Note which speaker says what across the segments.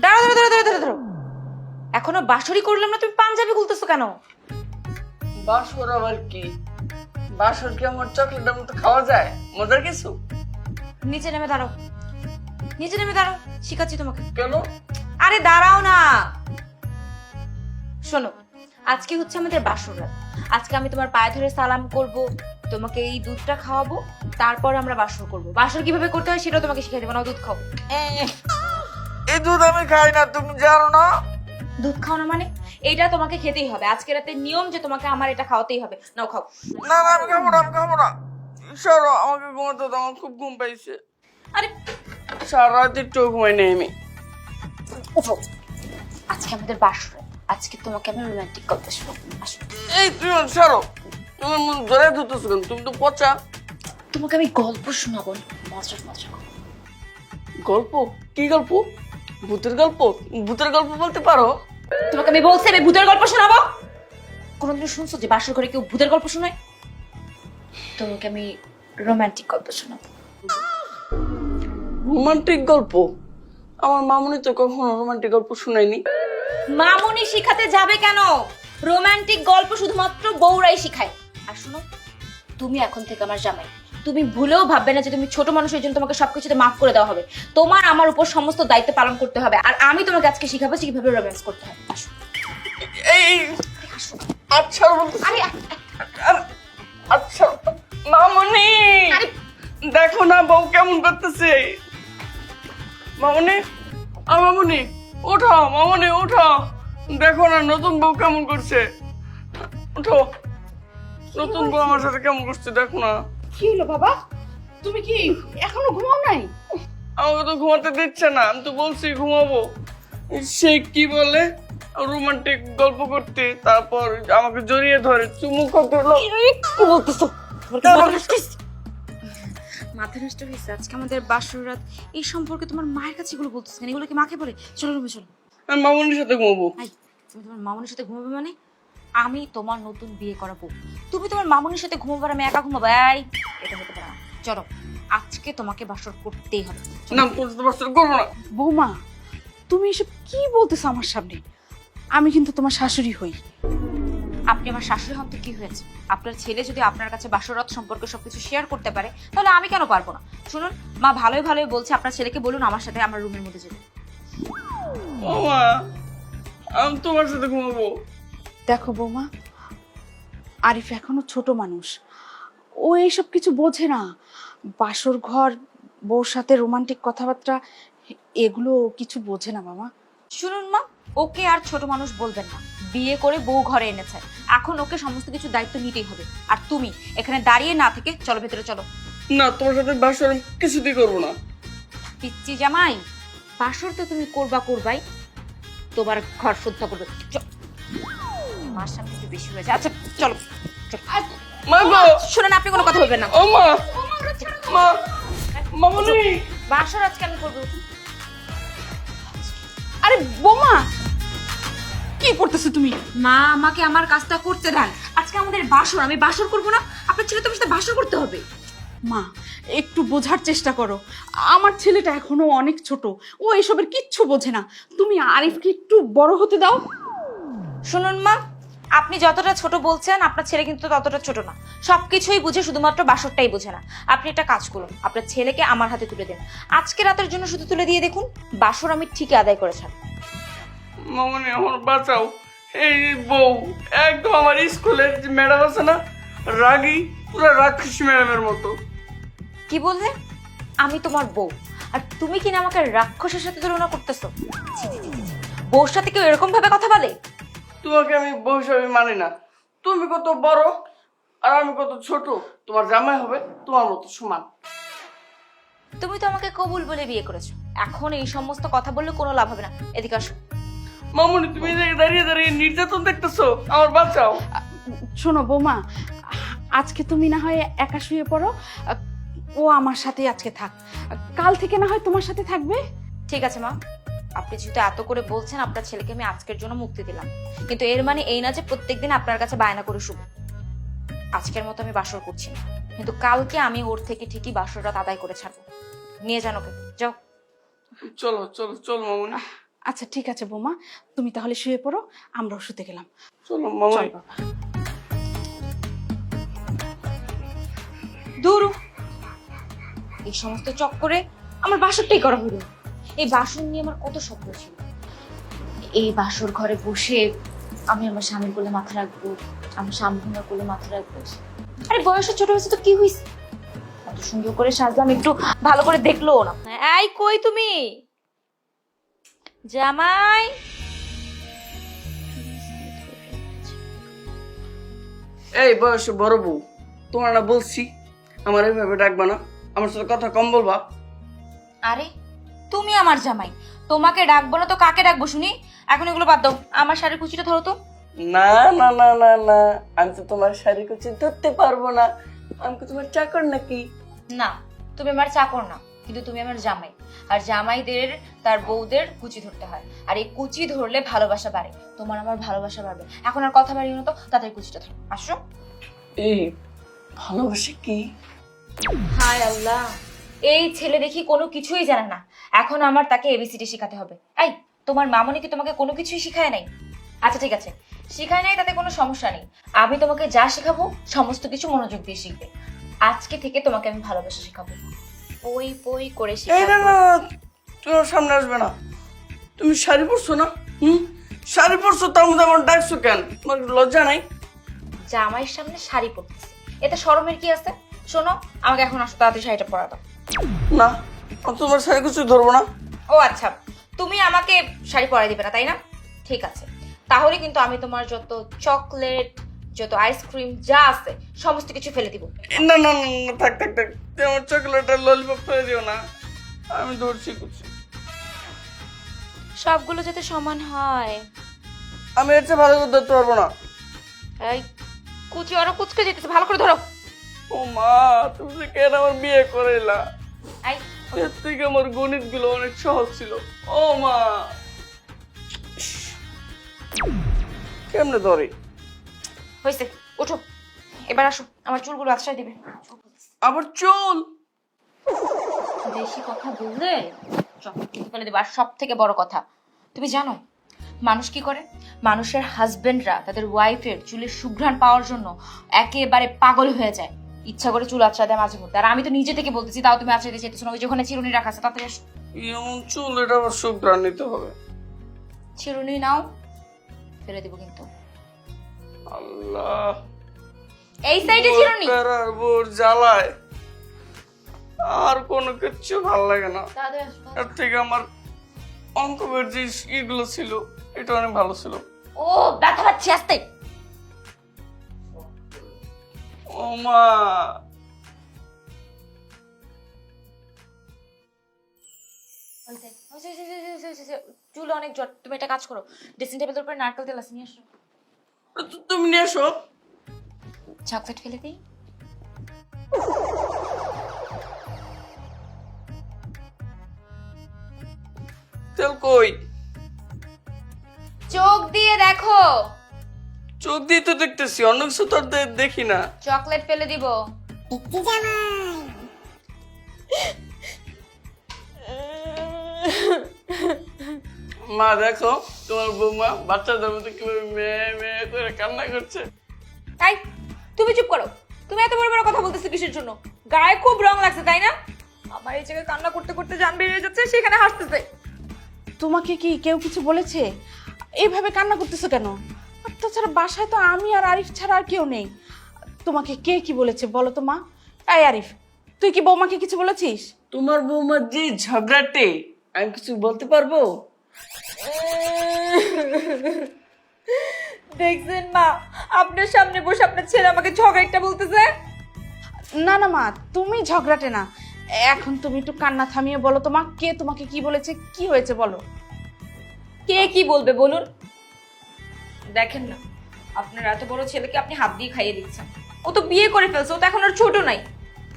Speaker 1: দাঁড়াও দাঁড়াও দাঁড়াও দাঁড়াও দাঁড়াও, এখনো বাঁশরি করলাম না, তুমি পাঞ্জাবি খুলতেছো কেন?
Speaker 2: বাসর আবার কি? বাসর কি আমার চকলেটের মতো খাওয়া যায়? মজার কিছু?
Speaker 1: নিচে নেমে দাঁড়াও, নিচে নেমে দাঁড়াও, শিখাচ্ছি তোমাকে।
Speaker 2: কেন?
Speaker 1: আরে দাঁড়াও না, শোনো, আজকে হচ্ছে আমাদের বাসর রাত। আজকে আমি তোমার পায়ে ধরে সালাম করব, তোমাকে এই দুধটা খাওয়াবো, তারপর আমরা বাসর করব। বাসর কিভাবে করতে হয় সেটাও তোমাকে শিখিয়ে দেবো, না দুধ খাও।
Speaker 2: এই দুধ আমি খাই না, তুমি জানো না?
Speaker 1: দুধ খাও না মানে? এইটা তোমাকে খেতেই হবে, আজকে রাতের নিয়ম যে তোমাকে আমার এটা খাওয়াতেই হবে। নাও খাও।
Speaker 2: না না, আমি খাবো না, আমি খাবো না। সরো, আমাকে ঘুমাতে দাও, আমার খুব ঘুম পাইছে।
Speaker 1: আরে
Speaker 2: সারা রাত একটু ঘুমাই নেই আমি।
Speaker 1: উঠো, আজকে আমাদের বাসর রাত, আজকে তোমাকে আমি রোমান্টিক গল্প শোনাবো, আসো।
Speaker 2: এই তুমি সরো, তুমি মন ধরে ধুতেছো কেন? তুমি তো পচা।
Speaker 1: তোমাকে আমি গল্প শোনাবো, মজা মজা।
Speaker 2: গল্প? কি গল্প? ভূতের গল্প? ভূতের গল্প বলতে পারো?
Speaker 1: তোমাকে আমি বলছি আমি ভূতের গল্প শোনাবো? কোনোদিন শুনছো যে বাসর ঘরে কেউ ভূতের গল্প শোনায়? তোমাকে আমি রোমান্টিক গল্প শোনাবো।
Speaker 2: রোমান্টিক গল্প? আমার মামুনি তো কখনো রোমান্টিক গল্প শুনায়নি।
Speaker 1: মামুনি শিখাতে যাবে কেন? রোমান্টিক গল্প শুধুমাত্র বউরাই শিখায়। আর শোনো, তুমি এখন থেকে আমার জামাই, তুমি ভুলেও ভাববে না যে তুমি ছোট মানুষের জন্য তোমাকে সবকিছুতে মাফ করে দেওয়া হবে। তোমার আমার উপর সমস্ত দায়িত্ব পালন করতে হবে, আর আমি তোমাকে আজকে শিখাবো যে কিভাবে রোম্যান্স করতে হয়। আসো।
Speaker 2: এই
Speaker 1: আসো।
Speaker 2: আচ্ছা বলতে
Speaker 1: আরে
Speaker 2: আচ্ছা মামুনি,
Speaker 1: আরে
Speaker 2: দেখো না বউ কেমন করতেছে। মামুনি, আর মামুনি ওঠো, মামুনি ওঠো, দেখো না নতুন বউ কেমন করছে। ওঠো, নতুন বউ আমার সাথে কেমন করছে দেখো না।
Speaker 3: কি হলো বাবা, তুমি কি এখনো ঘুমাও নাই?
Speaker 2: আমাকে তো ঘুমাতে দিচ্ছে না, আমি তো বলছি ঘুমাবো। সে কি বলে রোমান্টিক গল্প করতে, তারপর আমাকে জড়িয়ে ধরে চুমু করতে হলো।
Speaker 1: কি বলতেছো? মাথা নষ্ট হয়েছে। আজকে আমাদের বাসর রাত, এই সম্পর্কে তোমার মায়ের কাছে এগুলো বলতেছ কেন? এগুলো কি মাকে বলে? চলো রুমে চলো।
Speaker 2: আমি মামুনির সাথে ঘুমাবো।
Speaker 1: আই, তুমি তোমার মামুনির সাথে ঘুমাবে মানে? আমি তোমার নতুন বিয়ে করাবো, তুমি তোমার মামুনির সাথে ঘুমাবার, আমি একা ঘুমাবো? এই, এটা হতে পারে না। চলো, আজকে তোমাকে বাসর করতেই হবে।
Speaker 2: না করতে পারছি করবো না।
Speaker 3: বৌমা, তুমি এসব কি বলতেছো আমার সামনে? আমি কিন্তু তোমার শাশুড়ি হই।
Speaker 1: আপনি আমার শাশুড়ি হন তো কি হয়েছে? আপনার ছেলে যদি আপনার কাছে বাসরাত সম্পর্কে সবকিছু শেয়ার করতে পারে, তাহলে আমি কেন পারবো না? শুনুন, মা ভালোই ভালোই বলছে, আপনার ছেলেকে বলুন আমার সাথে আমার রুমের মধ্যে যেতে।
Speaker 2: মামা, আমি তোমার সাথে ঘুমাবো।
Speaker 3: দেখো বৌমা, আরিফ এখনো ছোট মানুষ, ও এইসব কিছু বোঝে না। বাসর ঘর, বউর সাথে রোমান্টিক কথাবার্তা, এগুলো ও কিছু বোঝে না মামা।
Speaker 1: শুনুন মা, ওকে আর ছোট মানুষ বলবেন না। বিয়ে করে বউ ঘরে এনেছে, এখন ওকে সমস্ত কিছু দায়িত্ব নিতেই হবে। আর তুমি এখানে দাঁড়িয়ে না থেকে চলো ভেতরে চলো।
Speaker 2: না, তোমার সাথে বাসর আমি কিছুতেই করবো না।
Speaker 1: পিচ্চি জামাই, বাসর তো তুমি করবাই, তোমার ঘর শুদ্ধ করবে। মার সামনে একটু বেশি হয়েছে। আচ্ছা চলো চলো।
Speaker 2: মা গো,
Speaker 1: শুনুন, আপনি কোনো কথা বলবেন না।
Speaker 2: ও মা, মা, মামুনি।
Speaker 1: বাসর আজকে আমি করবো।
Speaker 3: আরে বৌমা, কি করতেছো তুমি?
Speaker 1: মা আমাকে আমার কাজটা করতে দেন, আজকে আমাদের বাসর, আমি বাসর করবো না? আপনার ছেলে তোমার সাথে বাসর করতে হবে।
Speaker 3: মা, একটু বোঝার চেষ্টা করো, আমার ছেলেটা এখনো অনেক ছোট, ও এসবের কিচ্ছু বোঝে না। তুমি আরিফকে একটু বড় হতে দাও।
Speaker 1: শুনুন মা, আপনি যতটা ছোট বলছেন, আপনার ছেলে কিন্তু ততটা ছোট না। সবকিছুই বুঝে, শুধুমাত্র বাসরটাই বোঝে না। আপনি একটা কাজ করুন, আপনার ছেলেকে আমার হাতে তুলে দেন। আজকে রাতের জন্য শুধু তুলে দিয়ে দেখুন, বাসর আমি ঠিকই আদায় করে ছাড়ব।
Speaker 2: মামুনি আমার বাঁচাও। এই বউ একদম আমার স্কুলের যে ম্যাডাম আছে না, রাগী, পুরো রাক্ষসী ম্যাডামের মতো।
Speaker 1: কি বললে? আমি তোমার বউ, আর তুমি কিনা আমাকে রাক্ষসের সাথে তুলনা করতেছো? ছি, ছি, ছি, ছি, ছি। বউর সাথে কেউ এরকম ভাবে কথা বলে?
Speaker 2: তোমাকে আমি বউ হিসাবে মানি না। তুমি কত বড় আর আমি কত ছোট, তোমার জামাই হবে তোমার মতো সমান।
Speaker 1: তুমি তো আমাকে কবুল বলে বিয়ে করেছো, এখন এই সমস্ত কথা বললে কোনো লাভ হবে না। এদিকে আসো।
Speaker 2: মামুনি, তুমি এই জায়গায় দাঁড়িয়ে দাঁড়িয়ে নির্যাতন দেখতেছো, আমার বাঁচাও।
Speaker 3: শোনো বৌমা, আজকে তুমি না হয় একা শুয়ে পড়ো, ও আমার সাথে আজকে থাক, কাল থেকে না হয় তোমার সাথে থাকবে।
Speaker 1: ঠিক আছে মা, আপনি যেহেতু এত করে বলছেন, আপনার ছেলেকে আমি আজকের জন্য মুক্তি দিলাম, কিন্তু এর মানে এই না যে প্রত্যেকদিন আপনার কাছে বায়না করে শুভ। আজকের মতো আমি বাসর করছি না, কিন্তু কালকে আমি ওর থেকে ঠিকই বাসর রাত আদায় করে ছাড়বো। নিয়ে যান ওকে, যাও।
Speaker 2: চলো চলো চলো মামুনি।
Speaker 3: আচ্ছা ঠিক আছে বৌমা, তুমি তাহলে শুয়ে পড়ো, আমরাও শুতে গেলাম।
Speaker 2: চলো মামাই।
Speaker 3: চল বাবা।
Speaker 1: দূর, এই সমস্ত চক্করে আমার বাসরটাই করা হলো। এই বাসর নিয়ে আমার কত স্বপ্ন ছিল। এই বাসর ঘরে বসে আমি আমার স্বামীর কোলে মাথা রাখবো, আমার স্বামী আমার কোলে মাথা রাখবো। আরে বয়সের ছোট হয়েছে তো কি হয়েছে, এত সুন্দর করে সাজলাম, একটু ভালো করে দেখলো না। এই কই তুমি জামাই?
Speaker 2: এই বয়সে বড় বউ, তোমার না বলছি আমার এইভাবে ডাকবা না, আমার সাথে কথা কম বলবা।
Speaker 1: আরে তুমি আমার জামাই, তোমাকে ডাকবো না তো কাকে ডাকবো শুনি? এখন এগুলো বাদ দাও, আমার শাড়ির কুচিটা ধরো তো।
Speaker 2: না না না না না, আমি তো তোমার শাড়ি কুচি ধরতে পারবো না। আমি কি তোমার চাকর নাকি?
Speaker 1: না, তুমি আমার চাকর না, কিন্তু তুমি আমার জামাই। আর জামাইদের তার বউদের কুচি ধরতে হয়, আর এই কুচি ধরলে ভালোবাসা বাড়ে। তোমার আমার ভালোবাসা বাড়বে। এখন আর কথা বাড়িও না তো, তাদের কুচিটা ধরো। আসো।
Speaker 2: এই ভালোবাসা কি?
Speaker 1: হায় আল্লাহ, এই ছেলে দেখি কোনো কিছুই জানে না। এখন আমার তাকে এবিসিডি শেখাতে হবে। এই, তোমার মামনি কি তোমাকে কোনো কিছুই শিখায় নাই? আচ্ছা ঠিক আছে, শিখায় নাই তাতে কোনো সমস্যা নেই। আমি তোমাকে যা শেখাবো সমস্ত কিছু মনোযোগ দিয়ে শিখবে। আজকে থেকে তোমাকে আমি ভালোবাসা শেখাবো, পই পই করে
Speaker 2: এই না
Speaker 1: শেখাবো।
Speaker 2: না, তুমি আমার সামনে আসবে না। তুমি শাড়ি পরছো না? শাড়ি পরছো, তার মধ্যে আমার ডাকছো কেন? তোমার লজ্জা নাই?
Speaker 1: জামাইয়ের সামনে শাড়ি পরতেছে, এতে শরমের কি আছে? শোনো, আমাকে এখন আসো, তাড়াতাড়ি শাড়িটা পরা দাও।
Speaker 2: না, আমি তোমার শাড়ি কুচি ধরবো না।
Speaker 1: ও আচ্ছা, তুমি আমাকে শাড়ি পরাই দিবে না তাই না? ঠিক আছে, তাহলে কিন্তু আমি তোমার যত চকলেট, যত আইসক্রিম যা আছে সমস্ত কিছু ফেলে দিব।
Speaker 2: না না না না, থাক থাক থাক, তুমি আমার চকলেট আর ললিপপ ফেলে দিও না। আমি ধরছি কুচি।
Speaker 1: সবগুলো যাতে সমান হয়।
Speaker 2: আমি এর চেয়ে ভালো করে ধরতে পারবো না।
Speaker 1: এই কুচি আরো কুচকে যেতেছে, ভালো করে ধরো।
Speaker 2: ও মা, তুমি যে কেন আমার বিয়ে করাইলা?
Speaker 1: এই
Speaker 2: এর থেকে আমার গণিত গুলো অনেক সহজ ছিল। ও মা, কেমনে ধরে?
Speaker 1: হয়েছে, ওঠো, এবার আসো, আমার চুলগুলো আশ্রয় দিবে।
Speaker 2: আবার চুল?
Speaker 1: বেশি কথা বললে চকলেট খেতে ফেলে দেবো। আর সব থেকে বড় কথা, তুমি জানো মানুষ কি করে? মানুষের হাজবেন্ডরা তাদের ওয়াইফের চুলের সুঘ্রাণ পাওয়ার জন্য একেবারে পাগল হয়ে যায়, ইচ্ছা করে চুল আঁচড়া দেয় মাঝে মধ্যে। আর আমি তো নিজে থেকে বলতেছি, তাও তুমি আঁচড়াতে চাইতেছো না। ওই যে ওখানে চিরুনি রাখা আছে, তাড়াতাড়ি আসো।
Speaker 2: এমন চুল, এটা আবার সুগ্রান নিতে হবে।
Speaker 1: চিরুনি নাও, ফেলে দেবো কিন্তু।
Speaker 2: আল্লাহ,
Speaker 1: এই সাইডে চিরুনি।
Speaker 2: আর বোর জ্বালায় আর কোনো কিচ্ছু ভাল লাগে না।
Speaker 1: তাড়াতাড়ি আসো।
Speaker 2: এর থেকে আমার অঙ্কবের যে ইগুলো ছিল এটা অনেক ভালো ছিল।
Speaker 1: ও ব্যথা পাচ্ছি, আসতে।
Speaker 2: ও মা,
Speaker 1: চুল অনেক জট। তুমি একটা কাজ করো, ড্রেসিং টেবিলের উপরে নারকেল তেল আছে, নিয়ে আসো।
Speaker 2: তুমি নিয়ে এসো।
Speaker 1: চকলেট ফেলে দিই।
Speaker 2: তেল কই?
Speaker 1: চোখ দিয়ে দেখো।
Speaker 2: চোখ দিয়ে তো দেখতেছি, অন্য কিছু তো আর দেখি না।
Speaker 1: চকলেট ফেলে দিব।
Speaker 2: মা দেখো, তোমার বৌমা বাচ্চাদের মতো কিভাবে মেয়ে মেয়ে করে কান্না করছে।
Speaker 1: তাই তুমি চুপ করো। তুমি এত বড় বড় কথা বলতেছো কিসের জন্য? গায়ে খুব রং লাগছে তাই না? আমার এই জায়গায় কান্না করতে করতে জান বেরিয়ে যাচ্ছে, সেখানে হাসতেছে।
Speaker 3: তোমাকে কি কেউ কিছু বলেছে? এইভাবে কান্না করতেছো কেন? আর তাছাড়া বাসায় তো আমি আর আরিফ ছাড়া আর কেউ নেই। তোমাকে কে কি বলেছে বলো তো মা? এই আরিফ, তুই কি বৌমাকে কিছু বলেছিস?
Speaker 2: তোমার বৌমা যে ঝগড়াটে, আমি কিছু বলতে পারবো?
Speaker 1: দেখছেন মা, আপনার সামনে বসে আপনার ছেলে আমাকে ঝগড়াটা বলতেছে।
Speaker 3: না না মা, তুমি ঝগড়াটে না। এখন তুমি একটু কান্না থামিয়ে বলো তো মা, কে তোমাকে কি বলেছে, কি হয়েছে বলো।
Speaker 1: কে কি বলবে বলুন? দেখেন না, আপনার এত বড় ছেলেকে আপনি হাত দিয়ে খাইয়ে দিচ্ছেন। ও তো বিয়ে করে ফেলছে, ও তো এখন আর ছোট নাই।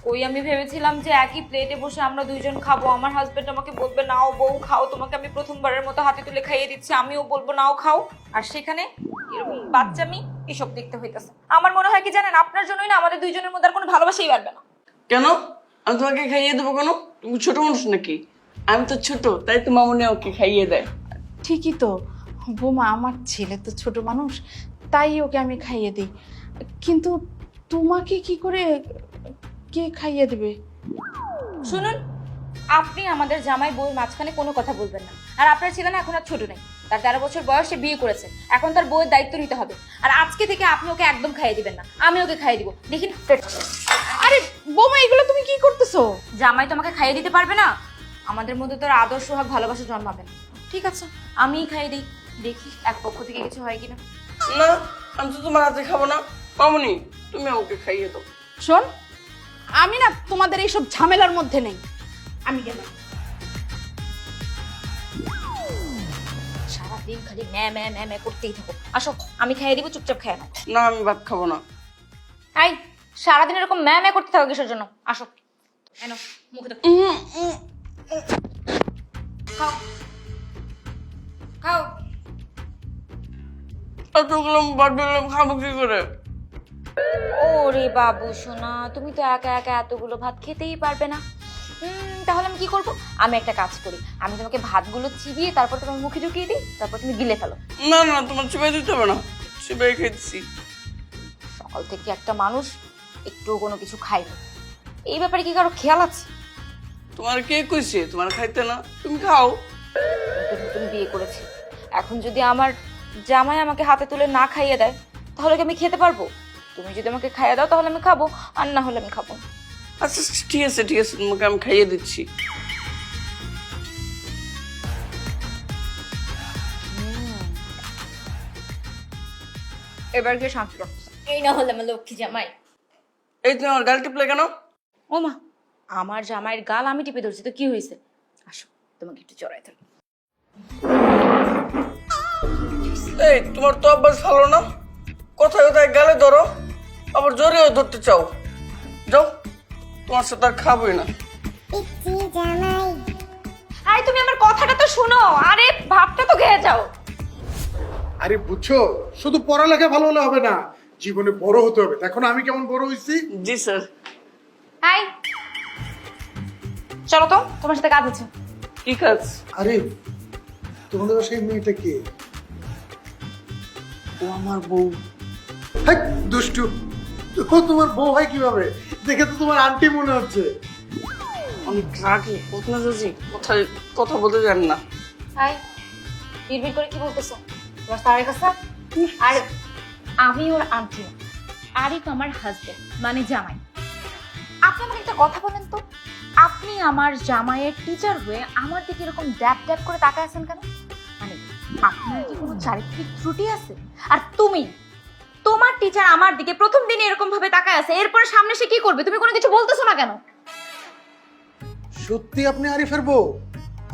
Speaker 1: ওই আমি ভেবেছিলাম যে একই প্লেটে বসে আমরা দুইজন খাবো। আমার হাজবেন্ড আমাকে বলবে নাও বউ খাও, তোমাকে আমি প্রথমবারের মতো হাতে তুলে খাইয়ে দিচ্ছি, আমিও বলবো নাও খাও। আর সেখানে এরকম বাচ্চামি এসব দেখতে হইতেছে। আমার মনে হয় কি জানেন, আপনার জন্যই না আমাদের দুইজনের মধ্যে আর কোনো ভালোবাসাই বাড়বে না।
Speaker 2: কেন? আমি তোমাকে খাইয়ে দেবো কেন? তুমি ছোট মানুষ নাকি? আমি তো ছোট, তাই তো মামুনি ওকে খাইয়ে দেয়।
Speaker 3: ঠিকই তো বৌমা, আমার ছেলে তো ছোট মানুষ, তাই ওকে আমি খাইয়ে দিই। কিন্তু তোমাকে কি করে কে খাইয়ে দেবে?
Speaker 1: শুনুন, আপনি আমাদের জামাই বউর মাঝখানে কোনো কথা বলবেন না। আর আপনার ছেলে না এখন আর ছোট নেই, তার 13 বছর বয়সে বিয়ে করেছে, এখন তার বউয়ের দায়িত্ব নিতে হবে। আর আজকে থেকে আপনি ওকে একদম খাইয়ে দিবেন না, আমি ওকে খাইয়ে দিব। দেখিন,
Speaker 3: আরে বৌমা, এগুলো তুমি কি করতেছো?
Speaker 1: জামাই তো আমাকে খাইয়ে দিতে পারবে না, আমাদের মধ্যে তো আর আদর্শ সোহাগ ভালোবাসা জন্মাবে না। ঠিক আছে, আমিই খাইয়ে দিই, দেখি এক পক্ষ থেকে কিছু হয় কিনা।
Speaker 2: না, আমি তো তোমার হাতে খাবো না। মামুনি, তুমি আমাকে খাইয়ে দাও।
Speaker 3: শোন, আমি না তোমাদের এইসব ঝামেলার মধ্যে নেই, আমি গেলাম।
Speaker 1: সারাদিন খালি ম্যা ম্যা ম্যা ম্যা করতেই থাকো। আসো, আমি খাইয়ে দিব, চুপচাপ খেয়ে নাও।
Speaker 2: না, আমি ভাত খাবো না।
Speaker 1: আই, সারাদিন এরকম ম্যা ম্যা করতে থাকো কিসের জন্য? আসো, এনো মুখে দাও। খাও খাও।
Speaker 2: এতগুলো ভাত দিলাম, খাবো কি করে?
Speaker 1: ওরে বাবু সোনা, তুমি তো একা একা এতগুলো ভাত খেতেই পারবে না। তাহলে আমি কি করব? আমি একটা কাজ করি, আমি তোমাকে ভাতগুলো চিবিয়ে তারপর তোমার মুখে ঢুকিয়ে দিই, তারপর তুমি গিলে ফেলো।
Speaker 2: না না, তোমার চিবাই দিতে হবে না, চিবাই খেয়েছি।
Speaker 1: সকাল থেকে একটা মানুষ একটুও কোনো কিছু খায়নি, এই ব্যাপারে কি কারো খেয়াল আছে?
Speaker 2: তোমার কে কইছে তোমার খাইতে না? তুমি খাও।
Speaker 1: নতুন নতুন বিয়ে করেছি, এখন যদি আমার জামাই আমাকে হাতে তুলে না খাইয়ে দেয় তাহলে কি আমি খেতে পারবো? তুমি যদি আমাকে খাইয়ে দাও তাহলে আমি খাবো, আর না হলে আমি খাবো না।
Speaker 2: আচ্ছা ঠিক আছে ঠিক আছে, তোমাকে আমি খাইয়ে দিচ্ছি।
Speaker 1: এবার কি শান্তি পাবো? এই না হলে আমার লক্ষ্মী জামাই।
Speaker 2: এই তুমি আমার গাল টিপলে কেন?
Speaker 1: ও মা, আমার জামাইয়ের গাল আমি টিপে ধরছি তো কি হয়েছে? আসো, তোমাকে একটু চড়াই ধরি।
Speaker 2: এই তোমার তো অভ্যাস ভালো না, কোথায় কোথায় গালে ধরো, আবার জোরেও ধরতে চাও। যাও, তোমার সাথে আর খাবোই না।
Speaker 1: আই, তুমি আমার কথাটা তো শোনো, আরে ভাবটা তো খেয়ে যাও।
Speaker 4: আরে বুঝছো, শুধু পড়ালেখা ভালো হলে হবে না, জীবনে বড় হতে হবে। দেখো না আমি কেমন বড় হয়েছি।
Speaker 2: জি স্যার।
Speaker 1: আই, চলো তো, তোমার সাথে কাজ আছে।
Speaker 2: কি কাজ?
Speaker 4: আরে তোমাদের সেই মেয়েটা কে?
Speaker 2: ও আমার বউ।
Speaker 4: হ্যাঁ দুষ্টু, ও তোমার বউ হয় কিভাবে? দেখে তো তোমার আন্টি মনে হচ্ছে।
Speaker 2: অনেক রাগি, কোথায় যাচ্ছি, কোথায় কথা বলতে জানি না।
Speaker 1: আই, বিড়বিড় করে কি বলতেছো তোমার স্যারের কাছে? আর আমি ওর আন্টি না, আরিফ আমার হাজবেন্ড, মানে জামাই। আপনি আমাকে একটা কথা বলেন তো, আপনি আমার জামাইয়ের টিচার হয়ে আমার দিকে এরকম ড্যাব ড্যাব করে তাকায় আছেন কেন? মানে আপনার কি কোনো চারিত্রিক ত্রুটি আছে? আর তুমি, তোমার টিচার আমার দিকে প্রথম দিনে এরকম ভাবে তাকায় আছে, এরপরে সামনে সে কি করবে? তুমি কোনো কিছু বলতেছো না কেন?
Speaker 4: সত্যি আপনি আরিফের বউ?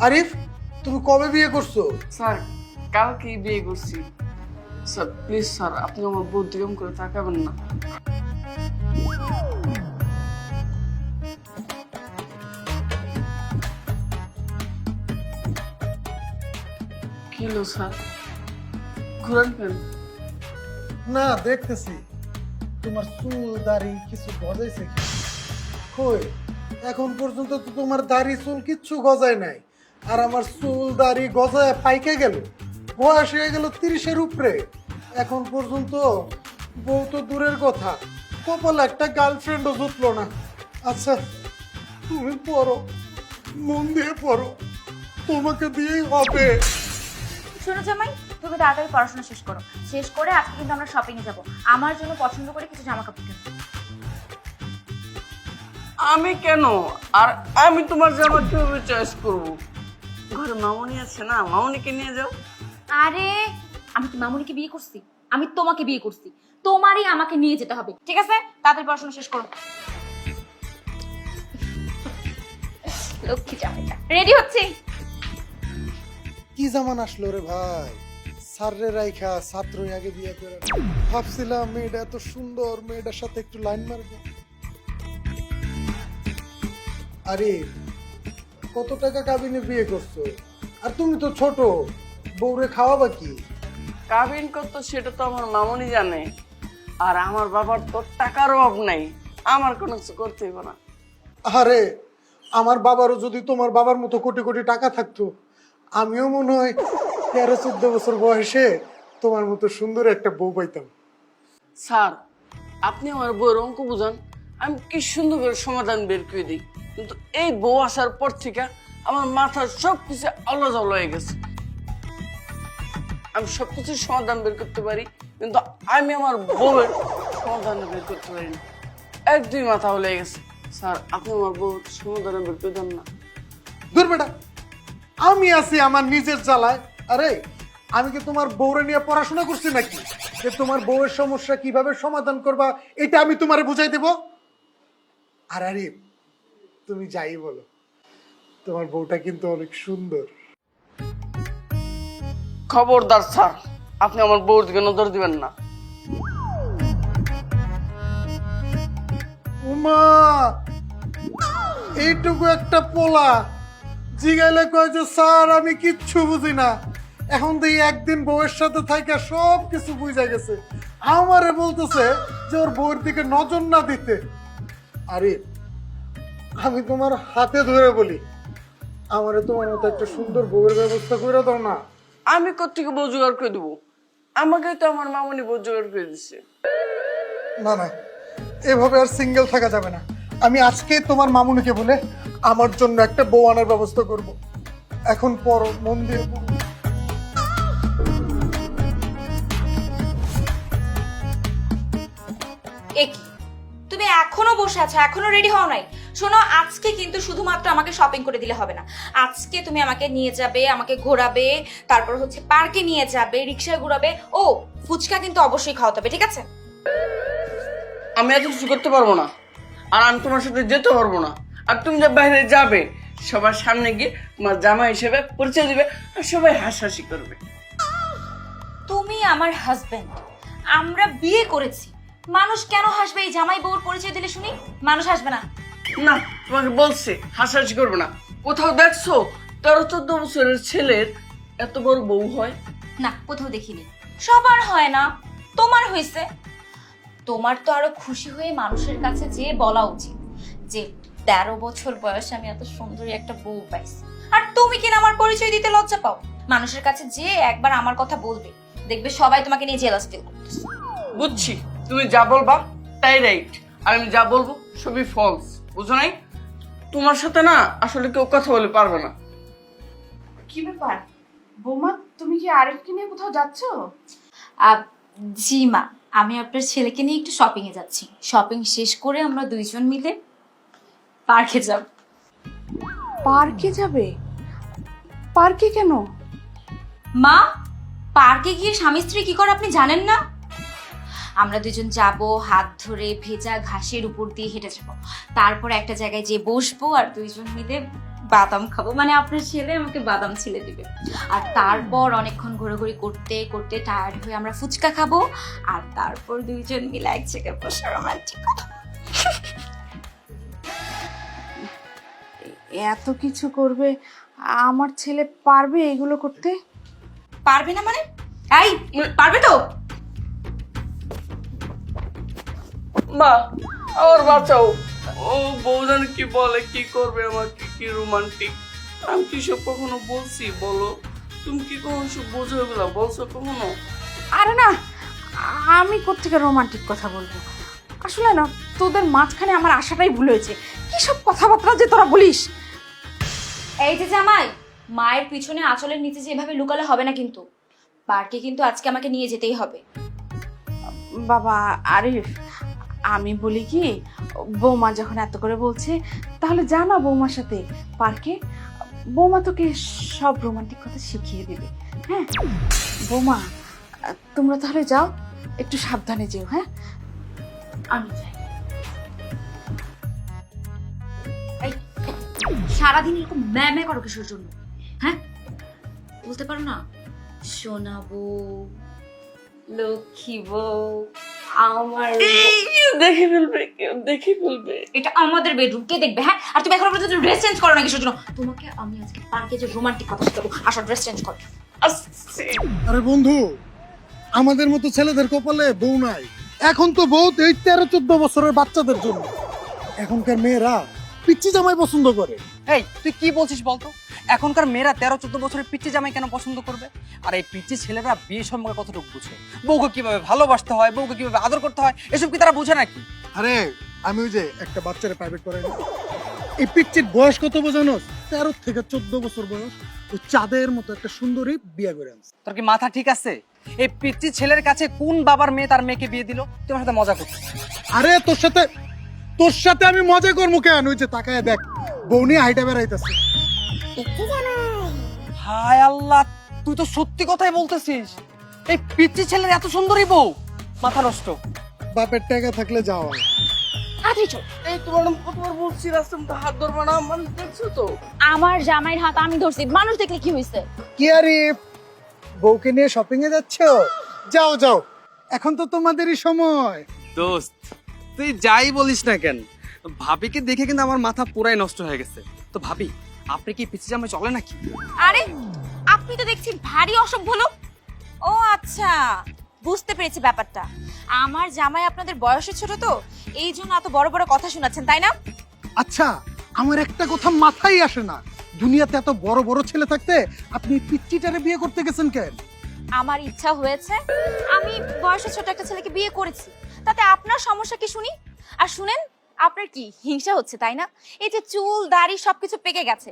Speaker 4: আরিফ, তুমি কবে বিয়ে করছো?
Speaker 2: স্যার, কালকেই বিয়ে করছি। স্যার প্লিজ স্যার, আপনি আমার বউ দিগম করে তাকাবেন না। কি হলো স্যার, ঘুরান কেন?
Speaker 4: না দেখতেছি তোমার চুল দাড়ি কিছু গজাইছে কি? কই, এখন পর্যন্ত তো তোমার দাড়ি চুল কিচ্ছু গজায় নাই, আর আমার চুল দাড়ি গজায় পাইকে গেল। বয়স হয়ে গেল 30-এর উপরে, এখন পর্যন্ত বউ তো দূরের কথা, কপালে একটা গার্লফ্রেন্ডও জুটলো না। আচ্ছা তুমি পড়ো, মন দিয়ে পড়ো, তোমাকে দিয়েই হবে।
Speaker 1: শোনো জামাই, তুমি তাড়াতাড়ি পড়াশোনা শেষ করো, শেষ করে আজকে কিন্তু আমরা শপিং এ যাবো, আমার জন্য পছন্দ করে কিছু জামা কাপড় কিনবো।
Speaker 2: আমি কেন? আর আমি তোমার জামা কিভাবে চয়েস করবো? ঘরে মামুনি আছে না, মামুনিকে নিয়ে যাও।
Speaker 1: আরে আমি কি মামুনিকে বিয়ে করছি? আমি তোমাকে বিয়ে করছি, তোমারই আমাকে নিয়ে যেতে হবে। ঠিক আছে, তাড়াতাড়ি পড়াশোনা শেষ করো। লক্ষ্মী জামাইটা রেডি হচ্ছে।
Speaker 4: কি জামান আসলো রে ভাই, স্যাররে রাইখা ছাত্রই আগে বিয়ে করে। ভাবছিলাম মেয়েটা এত সুন্দর, মেয়েটার সাথে একটু লাইন মারবো। আরে কত টাকা কাবিনে বিয়ে করছো, আর তুমি তো ছোট, বউরে খাওয়াবা কি?
Speaker 2: কাবিন কত সেটা তো আমার মামুনি জানে, আর আমার বাবার তো টাকার অভাব নাই, আমার কোনো কিছু করতে হইব না।
Speaker 4: আরে আমার বাবারও যদি তোমার বাবার মতো কোটি কোটি টাকা থাকতো, আমিও মনে হয় 13-14 বছর বয়সে তোমার মতো সুন্দর একটা বউ পাইতাম।
Speaker 2: স্যার আপনি আমার বউয়ের অঙ্ক বুঝান, আমি কি সুন্দর করে সমাধান বের করে দিই, কিন্তু এই বউ আসার পর থেকে আমার মাথার সবকিছু আলাদা হয়ে গেছে। আমি সবকিছুর সমাধান বের করতে পারি, কিন্তু আমি আমার বউয়ের সমাধান বের করতে পারি না। 1-2 মাথা হলে গেছে। স্যার আপনি আমার বউর সমাধান বের করে দেন না।
Speaker 4: দূর বেটা, আমি আছি আমার নিজের জ্বালায়। আরে আমি কি তোমার বউরে নিয়ে পড়াশোনা করছি নাকি যে তোমার বউয়ের সমস্যা কিভাবে সমাধান করবা এটা আমি তোমারে বুঝাই দেব? আর আরে তুমি যাই বলো, তোমার বউটা কিন্তু অনেক সুন্দর।
Speaker 2: খবরদার স্যার, আপনি আমার বউর দিকে নজর দিবেন না।
Speaker 4: উমা, এইটুকু একটা পোলা জিগাইলে কয় যে স্যার আমি কিচ্ছু বুঝি না। এখন তো এই একদিন বউয়ের সাথে থাইকা সব কিছু বুঝা গেছে, আমারে বলতেছে যে ওর বউয়ের দিকে নজর না দিতে। আরে আমি তোমার হাতে ধরে বলি, আমারে তোমার মতো একটা সুন্দর বউয়ের ব্যবস্থা করে দাও না।
Speaker 2: আমি কোত্থেকে বউ জোগাড় করে দেবো? আমাকে তো আমার মামনি বউ জোগাড় করে দিচ্ছে।
Speaker 4: না না, এভাবে আর সিঙ্গেল থাকা যাবে না। আমি আজকে তোমার মামুনিকে বলে আমার জন্য একটা বউ আনার ব্যবস্থা করব। এখন পড়ো, মন দিয়ে পড়ো।
Speaker 1: এ কি, তুমি এখনো বসে আছো, এখনো রেডি হও নাই? শোনো, আজকে কিন্তু শুধুমাত্র আমাকে শপিং করে দিলে হবে না। আজকে তুমি আমাকে নিয়ে যাবে, আমাকে ঘোরাবে, তারপর হচ্ছে পার্কে নিয়ে যাবে, রিক্সায় ঘোরাবে। ও, ফুচকা কিন্তু অবশ্যই খাওয়াতে হবে, ঠিক আছে?
Speaker 2: আমি এত কিছু করতে পারবো না, আর আমি তোমার সাথে যেতে পারবো না। আর তুমি যে বাইরে যাবে, সবার সামনে গিয়ে তোমার জামা হিসেবে পরিচয় দিবে, আর সবাই হাসাহাসি করবে।
Speaker 1: তুমি আমার হাজবেন্ড, আমরা বিয়ে করেছি, মানুষ কেন হাসবে এই জামাই বউর পরিচয় দিলে? শুনি, মানুষ হাসবে না?
Speaker 2: না, তোমাকে বলছে হাসাহাসি করবে না। কোথাও দেখছো 13-14 বছরের ছেলের এত বড় বউ হয়?
Speaker 1: না, কোথাও দেখিনি। সবার হয় না, তোমার হয়েছে। তোমার তো আরো খুশি হয়ে মানুষের কাছে যেয়ে বলা উচিত যে 13 বছর বয়সে আমি এত সুন্দরী একটা বউ পাইছি। আর তুমি কিনা আমার পরিচয় দিতে লজ্জা পাও? মানুষের কাছে যে একবার আমার কথা বলবে, দেখবে সবাই তোমাকে নিয়ে জেলাস ফিল করতেছে।
Speaker 2: বুঝছি, তুমি যা বলবা তাই রাইট, আর আমি যা বলবো সবই ফলস, বুঝো নাই? তোমার সাথে না আসলে কেউ কথা বলে পারবে না।
Speaker 3: কি ব্যাপার বৌমা, তুমি কি আরিফকে নিয়ে কোথাও যাচ্ছো?
Speaker 1: জি মা, আমি আপনার ছেলেকে নিয়ে একটু শপিং এ যাচ্ছি। শপিং শেষ করে আমরা দুইজন মিলে পার্কে যাব।
Speaker 3: পার্কে যাবে? পার্কে কেন?
Speaker 1: মা, পার্কে গিয়ে স্বামী স্ত্রী কি করে আপনি জানেন না? আমরা দুজন যাব, হাত ধরে ভেজা ঘাসের উপর দিয়ে হেঁটে যাব, তারপর একটা জায়গায় যেয়ে বসবো আর দুইজন মিলে বাদাম খাবো। মানে আপনার ছেলে আমাকে বাদাম ছিলে দিবে। আর তারপর অনেকক্ষণ ঘোরাঘুরি করতে করতে টায়ার্ড হয়ে আমরা ফুচকা খাবো, আর তারপর দুইজন মিলে এক জায়গায় বসে রোমান্টিক কথা।
Speaker 3: এত কিছু করবে, আমার ছেলে পারবে এগুলো করতে?
Speaker 1: পারবে না মানে? এই, পারবে তো?
Speaker 2: মা, আমার বাঁচাও। ও বউজান কি বলে, কি করবে আমাকে, কি রোমান্টিক। আমি কি সব কখনো বলছি বলো? তুমি কি কখনো সব বোঝো এগুলা বলছো কখনো?
Speaker 3: আরে না, আমি কোত্থেকে রোমান্টিক কথা বলবো? আসলে না, তোদের মাঝখানে আমার আশাটাই ভুল হয়েছে। কি সব কথাবার্তা যে তোরা বলিস!
Speaker 1: এই যে জামাই, মায়ের পিছনে আঁচলের নিচে যেভাবে লুকালে হবে না কিন্তু। পার্কে কিন্তু আজকে আমাকে নিয়ে যেতেই হবে।
Speaker 3: বাবা আরিফ, আমি বলি কি, বৌমা যখন এত করে বলছে তাহলে যা না বৌমার সাথে পার্কে। বৌমা তোকে সব রোমান্টিক কথা শিখিয়ে দেবে। হ্যাঁ বৌমা, তোমরা তাহলে যাও, একটু সাবধানে যেও। হ্যাঁ,
Speaker 1: আমি যাই। এই, সারাদিন এরকম ম্যামে করো কিসের জন্য? হ্যাঁ, বলতে পারো না সোনা বউ, লক্ষ্মী বউ, আমার
Speaker 2: কেউ দেখে ফেলবে, কেউ দেখে ফেলবে।
Speaker 1: এটা আমাদের বেডরুম, কে দেখবে? হ্যাঁ, আর তুমি এখন পর্যন্ত ড্রেস চেঞ্জ করো না কিসের জন্য? তোমাকে আমি আজকে পার্কে যে রোমান্টিক কথা শিখাবো, আসো ড্রেস চেঞ্জ করো।
Speaker 2: আসছে।
Speaker 4: আরে বন্ধু, আমাদের মতো ছেলেদের কপালে বউ নাই। এখন তো বউ এই 13-14 বছরের বাচ্চাদের জন্য। এখনকার মেয়েরা পিচ্চি জামাই পছন্দ করে।
Speaker 5: এই তুই কি বলছিস বলতো? এখনকার মেয়েরা 13-14 বছরের পিচ্চি জামাই কেন পছন্দ করবে? আর এই পিচ্চি ছেলেরা বিয়ে সম্পর্কে কতটুকু বুঝে? বউকে কিভাবে ভালোবাসতে হয়, বউকে কিভাবে আদর করতে হয়, এসব কি তারা বুঝে নাকি?
Speaker 4: আরে আমি ওই যে একটা বাচ্চারে প্রাইভেট করে এই পিচ্চির বয়স কত বোঝানো? 13 থেকে 14 বছর বয়স। ওই চাঁদের মতো একটা সুন্দরী বিয়ে করে আনছে।
Speaker 5: তোর কি মাথা ঠিক আছে? এই পিচ্চি ছেলের কাছে কোন বাবার মেয়ে তার মেয়েকে বিয়ে দিল? তোমার সাথে মজা করছিস?
Speaker 4: আরে তোর সাথে আমি মজা করবো কেন? ওই যে তাকায় দেখ, বউ নিয়ে হাইটা বেড়াইতেছে।
Speaker 5: হায় আল্লাহ, তুই তো সত্যি কথাই বলতেছিস। এই পিচ্চি ছেলের এত সুন্দরী বউ, মাথা নষ্ট।
Speaker 4: বাপের টাকা থাকলে যাওয়া।
Speaker 1: আদি চল।
Speaker 2: এই তোমার কতবার বলছি রাস্তার মধ্যে হাত ধরবা না, মানে দেখছো তো?
Speaker 1: আমার জামাইয়ের হাত আমি ধরছি, মানুষ দেখলে কি হয়েছে?
Speaker 4: কি আরে বউকে নিয়ে শপিং এ যাচ্ছ? যাও যাও, এখন তো তোমাদেরই সময়।
Speaker 5: দোস্ত, তুই যাই বলিস না কেন, ভাবিকে দেখে কিন্তু আমার মাথা পুরাই নষ্ট হয়ে গেছে। তো ভাবি, আপনি কি পিচ্চি জামাই চলে নাকি?
Speaker 1: আরে আপনি তো দেখছি ভারী অসভ্য লোক। ও আচ্ছা, বুঝতে পেরেছি ব্যাপারটা। আমার জামাই আপনাদের বয়সে ছোট, তো এই জন্য এত বড় বড় কথা শোনাচ্ছেন, তাই না?
Speaker 4: আচ্ছা, আমার একটা কথা মাথায় আসে না, দুনিয়াতে এত বড় বড় ছেলে থাকতে আপনি পিচ্চিটারে বিয়ে করতে গেছেন কেন?
Speaker 1: আমার ইচ্ছা হয়েছে, আমি বয়সে ছোট একটা ছেলেকে বিয়ে করেছি, তাতে আপনার সমস্যা কি শুনি? আর শুনেন, আপনার কি হিংসা হচ্ছে, তাই না? এই যে চুল দাড়ি সবকিছু পেকে গেছে,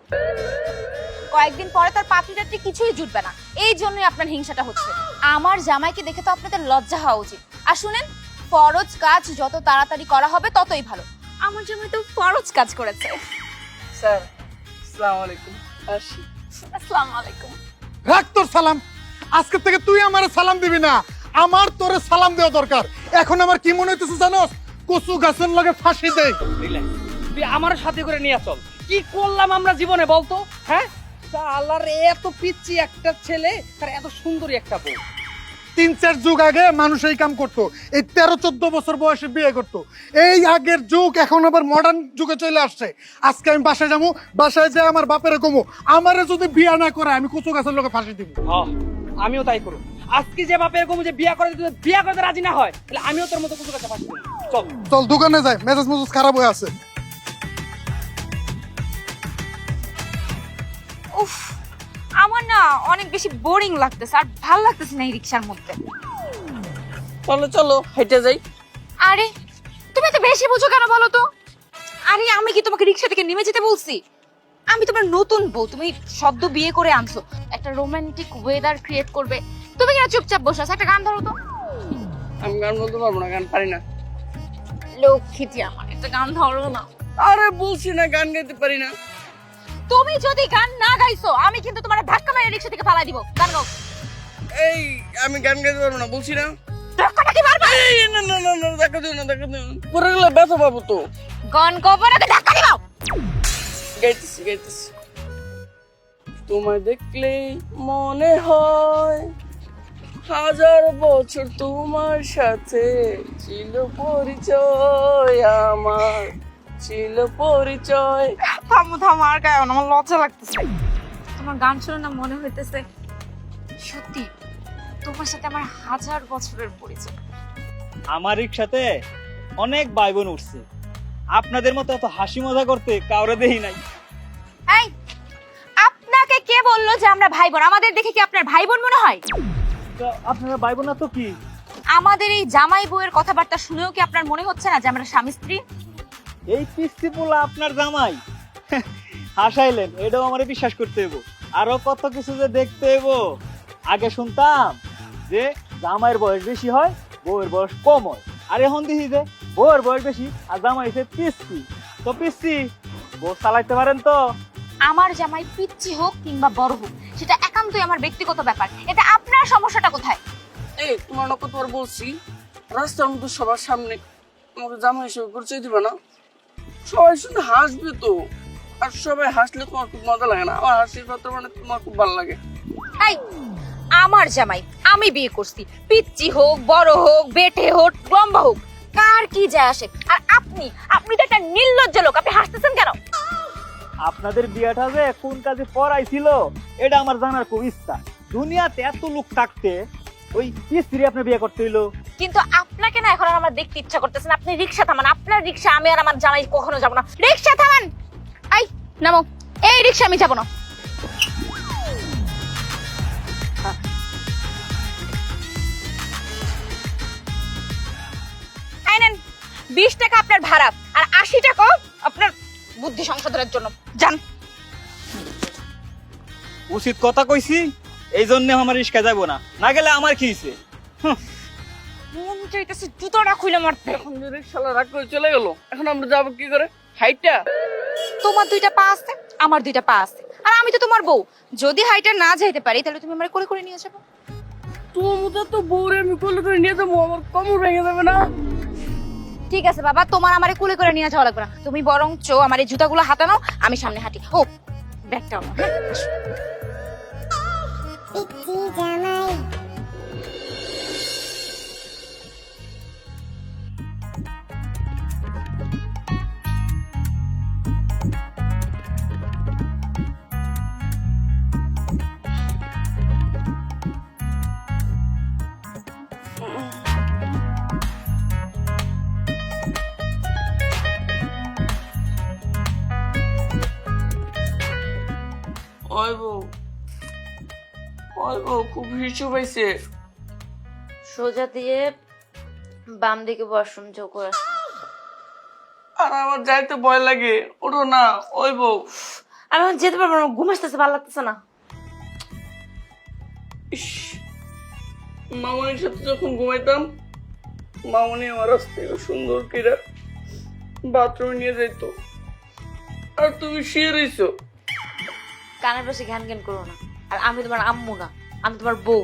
Speaker 1: কয়েকদিন পরে তার পাপড়ি টাপড়ি কিছুই জুটবে না, এই জন্যই আপনার হিংসাটা হচ্ছে। আমার জামাইকে দেখে তো আপনাদের লজ্জা হওয়া উচিত। আর শুনেন, ফরজ কাজ যত তাড়াতাড়ি করা হবে ততই ভালো। আমার জামাই তো ফরজ কাজ করেছে।
Speaker 2: স্যার, আসসালামু আলাইকুম। আসি।
Speaker 1: আসসালামু আলাইকুম।
Speaker 4: রাখ তোর সালাম, আজকে থেকে তুই আমারে সালাম দিবি না, আমার তোরে সালাম দেওয়া দরকার। এখন আমার কি মনে হইতেছে জানোস? কচু গাছের লগে ফাঁসি দেয়।
Speaker 5: তুই আমার সাথে করে নিয়ে চল। কি করলাম আমরা জীবনে বলতো? হ্যাঁ, আল্লাহর এত পিচ্চি একটা ছেলে, তার এত সুন্দরী একটা বউ।
Speaker 4: 3-4 যুগ আগে মানুষ এই কাম করতো, এই 13-14 বছর বয়সে বিয়ে করতো। এই আগের যুগ এখন আবার মডার্ন যুগে চলে আসছে। আজকে আমি বাসায় যাবো, বাসায় যাই আমার বাপের কমো, আমারে যদি বিয়ে না করে আমি কচু গাছের লগে ফাঁসি দিব।
Speaker 5: আমিও তাই করব। আজকে যে বাপের এরকম যে বিয়ে করতে রাজি না হয়, তাহলে আমিও তোর মতো কিছু কাছে ফাঁসি দেব। চল
Speaker 4: চল দোকানে যাই, মেজাজ মেজাজ খারাপ হয়ে আছে।
Speaker 1: উফ, আমার না অনেক বেশি বোরিং লাগতেছে, আর ভাল লাগতেছে না এই রিকশার মধ্যে।
Speaker 2: চলো চলো, হেঁটে যাই।
Speaker 1: আরে তুমি তো বেশি বুঝো কেন বলো তো? আরে আমি কি তোমাকে রিকশা থেকে নেমে যেতে বলছি? আমি তোমার নতুন বউ, তুমি সদ্য বিয়ে করে আনছো, একটা রোমান্টিক ওয়েদার ক্রিয়েট করবে, তুমি কেন চুপচাপ বসে আছো? একটা গান ধরো তো।
Speaker 2: আমি গান বলতে পারবো না, গান পারি না।
Speaker 1: লক্ষ্মীটি আমার, একটা গান ধরো না।
Speaker 2: আরে বলছি না, গান গাইতে পারি না।
Speaker 1: তুমি যদি গান না গাইছো, আমি কিন্তু তোমার ধাক্কা মেরে রিকশা থেকে ফালাই দিব। গান গাও।
Speaker 2: এই আমি গান গাইতে পারবো না, বলছি না।
Speaker 1: ধাক্কাটা কি মারবা?
Speaker 2: এই না না না না, দেখা দিও না, দেখা দিও না, পরে গেলে ব্যথা পাবো তো।
Speaker 1: গান কবর আগে ধাক্কা দিবাও।
Speaker 2: গাইতেছি গাইতেছি। তোমায় দেখলেই মনে হয় 1000 বছর তোমার সাথে ছিল পরিচয়, আমার ছিল পরিচয়।
Speaker 1: থামো থামো, আর গায়ো না, আমার লজ্জা লাগতেছে। তোমার গান শুনে না মনে হইতেছে সত্যি তোমার সাথে আমার 1000 বছরের পরিচয়।
Speaker 6: আমার রিক্সাতে অনেক ভাই বোন উঠছে, আপনাদের মতো এত হাসি মজা করতে কাউরে দেই নাই।
Speaker 1: এই, আপনাকে কে বললো যে আমরা ভাই বোন? আমাদের দেখে কি আপনার ভাই বোন মনে হয়?
Speaker 6: তো আপনারা ভাই বোন না তো কি?
Speaker 1: আমাদের এই জামাই বউয়ের কথাবার্তা শুনেও কি আপনার মনে হচ্ছে না যে আমরা স্বামী স্ত্রী?
Speaker 6: এই পিস্তি পোলা আপনার জামাই? হাসাইলেন, এটাও আমারে বিশ্বাস করতে হইব। আরো কত কিছু যে দেখতে হইব। আগে শুনতাম যে জামাইয়ের বয়স বেশি হয়, বউয়ের বয়স কম হয়, আর এখন দেখি যে বউয়ের বয়স বেশি আর জামাই হচ্ছে পিস্তি। তো পিস্তি বউ চালাইতে পারেন তো?
Speaker 1: আমার জামাই পিচ্চি হোক কিংবা বড় হোক, সেটা একান্তই আমার ব্যক্তিগত ব্যাপার। এটা আপনার সমস্যাটা কোথায়?
Speaker 2: এই তোমার না কতবার বলছি, রাস্তার মধ্যে সবার সামনে আমাকে জামা হিসেবে পরিচয় দিবে না। সবাই শুনে হাসবে তো, আর সবাই হাসলে তোমার খুব মজা লাগে না? আমার হাসির পাত্র মানে তোমার খুব ভালো লাগে।
Speaker 1: এই, আমার জামাই আমি বিয়ে করছি, পিচ্চি হোক বড় হোক বেটে হোক লম্বা হোক, কার কি যায় আসে? আর আপনি আপনি তো একটা নির্লজ্জ লোক, আপনি হাসতেছেন কেন?
Speaker 6: আপনাদের বিয়েটা যে কোন কাজে পড়াইছিল এটা আমার জানার খুব ইচ্ছা। দুনিয়াতে এত লোক থাকতে ওই স্ত্রী আপনি বিয়ে করতে হইলো।
Speaker 1: কিন্তু আপনাকে না এখন আর আমার দেখতে ইচ্ছা করতেছে না। আপনি রিকশা থামান, আপনার রিকশা, আমি আর আমার জামাই কখনো যাব না। রিকশা থামান। এই নামো, এই রিকশা আমি যাব না। 20 টাকা আপনার ভাড়া আর 80 টাকা আপনার বুদ্ধি সংশোধনের জন্য। যান।
Speaker 6: উচিত কথা কইছি, এই জন্য আমার রিস্কা যাবো না, না গেলে আমার কি হইছে?
Speaker 1: মন চাইতেছে জুতোটা খুলে মারতে।
Speaker 2: এখন যে রিক্সালা রাগ করে চলে গেল, এখন আমরা যাবো কি করে? হাইটটা?
Speaker 1: তোমার 2টা পা আছে, আমার 2টা পা আছে, আর আমি তো তোমার বউ। যদি হাইটা না যাইতে পারি তাহলে তুমি আমারে করে নিয়ে যাবে।
Speaker 2: তোমার মতো তো বউরে আমি কোলে করে নিয়ে যাবো, আমার কোমর ভেঙে যাবে না?
Speaker 1: ঠিক আছে বাবা, তোমার আমারে কুলে করে নিয়ে যাওয়া লাগবে না। তুমি বরঞ্চ আমার এই জুতাগুলো হাতানো, আমি সামনে হাঁটি। ও ব্যাগটা আমার।
Speaker 2: ওই বউ, ওই বউ খুব হিসু পাইছে।
Speaker 1: সোজা দিয়ে বাম দিকে ওয়াশরুম যোগ করে।
Speaker 2: আর আমার যাইতে ভয় লাগে, ওঠো না। ওই বউ,
Speaker 1: আমি এখন যেতে পারবো না, ঘুম আসতেছে, ভালো লাগতেছে না।
Speaker 2: ইস, মামনির সাথে যখন ঘুমাইতাম, মামনি আমার আস্তে সুন্দর করে বাথরুমে নিয়ে যাইতো, আর তুমি শুয়ে রইছো।
Speaker 1: কানের পাশে ঘ্যান ঘ্যান করো না। আর আমি তোমার আম্মু না, আমি তোমার বউ।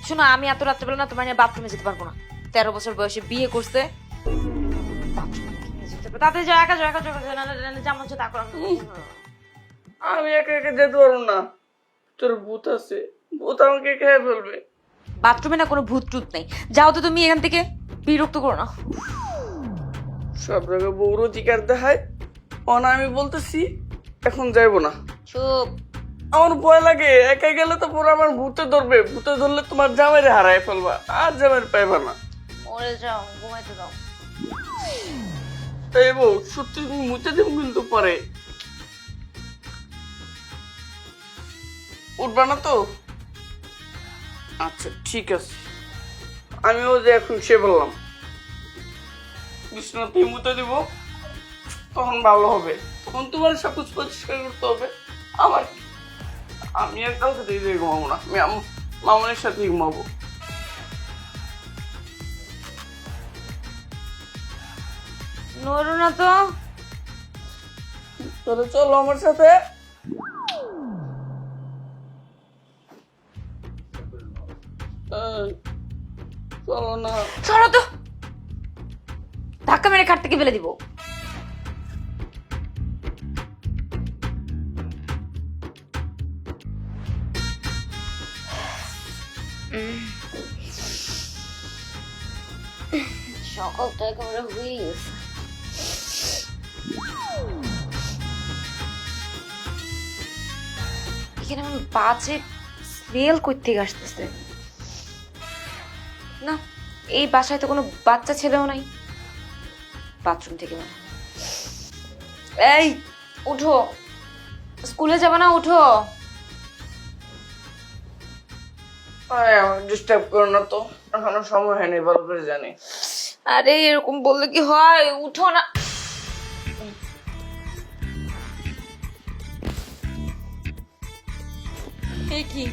Speaker 1: শোনো, আমি এত রাত্রেবেলা না তোমার নিয়ে বাথরুমে যেতে পারবো না। 13 বছর বয়সে বিয়ে করছে, তাতে যা একা একা যেমন হচ্ছে তা করো।
Speaker 2: আমি একা একা যেতে পারবো না, তোর ভূত আছে, ভূত আমাকে খেয়ে ফেলবে।
Speaker 1: বাথরুমে না কোনো ভূত টুত নেই, যাও তো তুমি এখান থেকে, বিরক্ত করো না।
Speaker 2: সব জায়গায় বউর অধিকার দেখায়, অনা আমি বলতেছি এখন যাইবো না।
Speaker 1: চুপ।
Speaker 2: আমার ভয় লাগে, একা গেলে তো পুরো আমার ভূতে ধরবে, ভূতে ধরলে তোমার জামাইরে হারাই ফেলবা, আর জামাইর পাইবা না।
Speaker 1: মরে যাও, ঘুমাইতে দাও।
Speaker 2: তাই বউ, সত্যি তুমি মুতে দেব কিন্তু পরে। উঠবা না তো? আচ্ছা ঠিক আছে, আমিও যে এখন সে বললাম বিছানাতেই মুতে দিব, তখন ভালো হবে। তখন তোমার সবকিছু পরিষ্কার করতে হবে। আমার আমি আর কাউকে দিয়ে ঘুমাবো না, আমি মামনের সাথে ঘুমাবো।
Speaker 1: নড়ো না তো।
Speaker 2: তাহলে চলো আমার সাথে। চলো না।
Speaker 1: সরো তো, ধাক্কা মেরে খাট থেকে ফেলে দিব। সকাল তো একেবারে হয়ে গেছে। এখানে আমার বাজে স্মেল কই থেকে আসতেছে। না, এই বাসায় তো কোনো বাচ্চা ছেলেও নাই। বাথরুম থেকে মনে হয়। এই উঠো, স্কুলে যাবে না? উঠো।
Speaker 2: ডিস্টার্ব করো না তো, এখনো সময় হয়নি, ভালো করে জানি।
Speaker 1: আরে এরকম বললে কি হয়? উঠো না। এ কি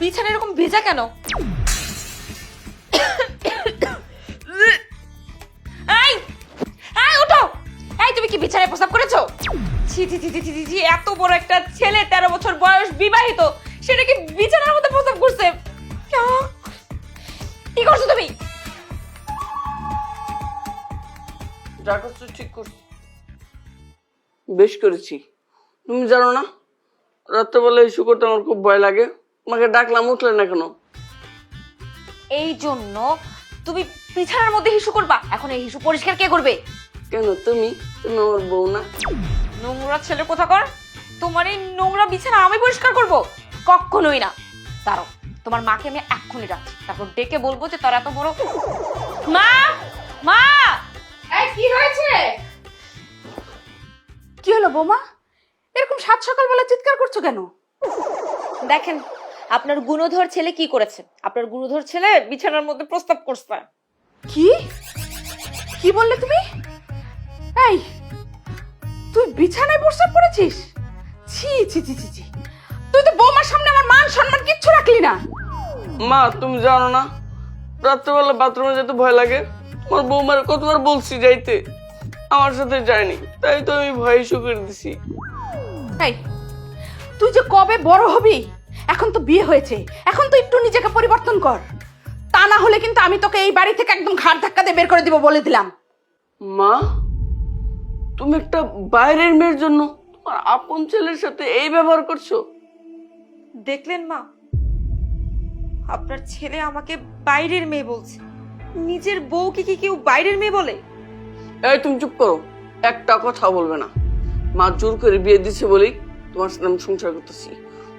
Speaker 1: বিছানা এরকম ভেজা কেন? এই এই উঠো। এই তুমি কি বিছানায় প্রস্রাব করেছো? ছি ছি ছি ছি ছি ছি, এত বড় একটা ছেলে, 13 বছর বয়স, বিবাহিত, সেটা কি বিছানার মধ্যে প্রস্রাব করছে? কি করছো তুমি?
Speaker 2: যা করছো ঠিক করছো, বেশ করেছি। তুমি জানো না, রাত্রেবেলা ইস্যু করতে আমার খুব ভয় লাগে। আমাকে ডাকলাম, উঠলে না কেন?
Speaker 1: এই জন্য তুমি বিছানার মধ্যে হিসু করবা? এখন এই হিসু পরিষ্কার কে করবে?
Speaker 2: কেন? তুমি তুমি আমার বউ না?
Speaker 1: নোংরা ছেলে কোথাকার, তোমার এই নোংরা বিছানা আমি পরিষ্কার করব? কখনোই না। দাঁড়াও, তোমার মাকে আমি এক্ষুনি ডাকছি, তারপর ডেকে বলবো যে তোর এত বড়। মা, মা, এই কি হয়েছে?
Speaker 3: কি হলো বৌমা, এরকম সাত সকালবেলা চিৎকার করছো কেন?
Speaker 1: দেখেন আপনার গুণধর ছেলে কি করেছে। আপনার গুণধর ছেলে বিছানার মধ্যে প্রস্তাব করছে।
Speaker 3: কি? কি বললে তুমি? এই, তুই বিছানায় প্রস্রাব করেছিস? ছি ছি ছি ছি ছি, তুই তো বৌমার সামনে আমার মান সম্মান কিচ্ছু রাখলি না।
Speaker 2: মা তুমি জানো না রাত্রেবেলা বাথরুমে যেতে ভয় লাগে? তোমার বৌমার কতবার বলছি যাইতে, আমার সাথে যায়নি, তাই তো আমি ভয়ে শুকিয়ে দিছি।
Speaker 3: এই, তুই যে কবে বড় হবি? এখন তো বিয়ে হয়েছে, এখন তো একটু নিজেকে পরিবর্তন কর, তা না হলে কিন্তু আমি তোকে এই বাড়ি থেকে একদম ঘাড় ধাক্কা দিয়ে বের করে দিব বলে দিলাম।
Speaker 2: মা তুমি একটা বাইরের মেয়ের জন্য তোমার আপন ছেলের সাথে এই ব্যবহার করছো?
Speaker 7: দেখলেন মা, আপনার ছেলে আমাকে বাইরের মেয়ে বলছে। নিজের বউকে কি কেউ বাইরের মেয়ে বলে?
Speaker 2: এই তুমি চুপ করো, একটা কথা বলবে না। মা জোর করে বিয়ে দিছে বলেই তোমার সাথে আমি সংসার করতেছি,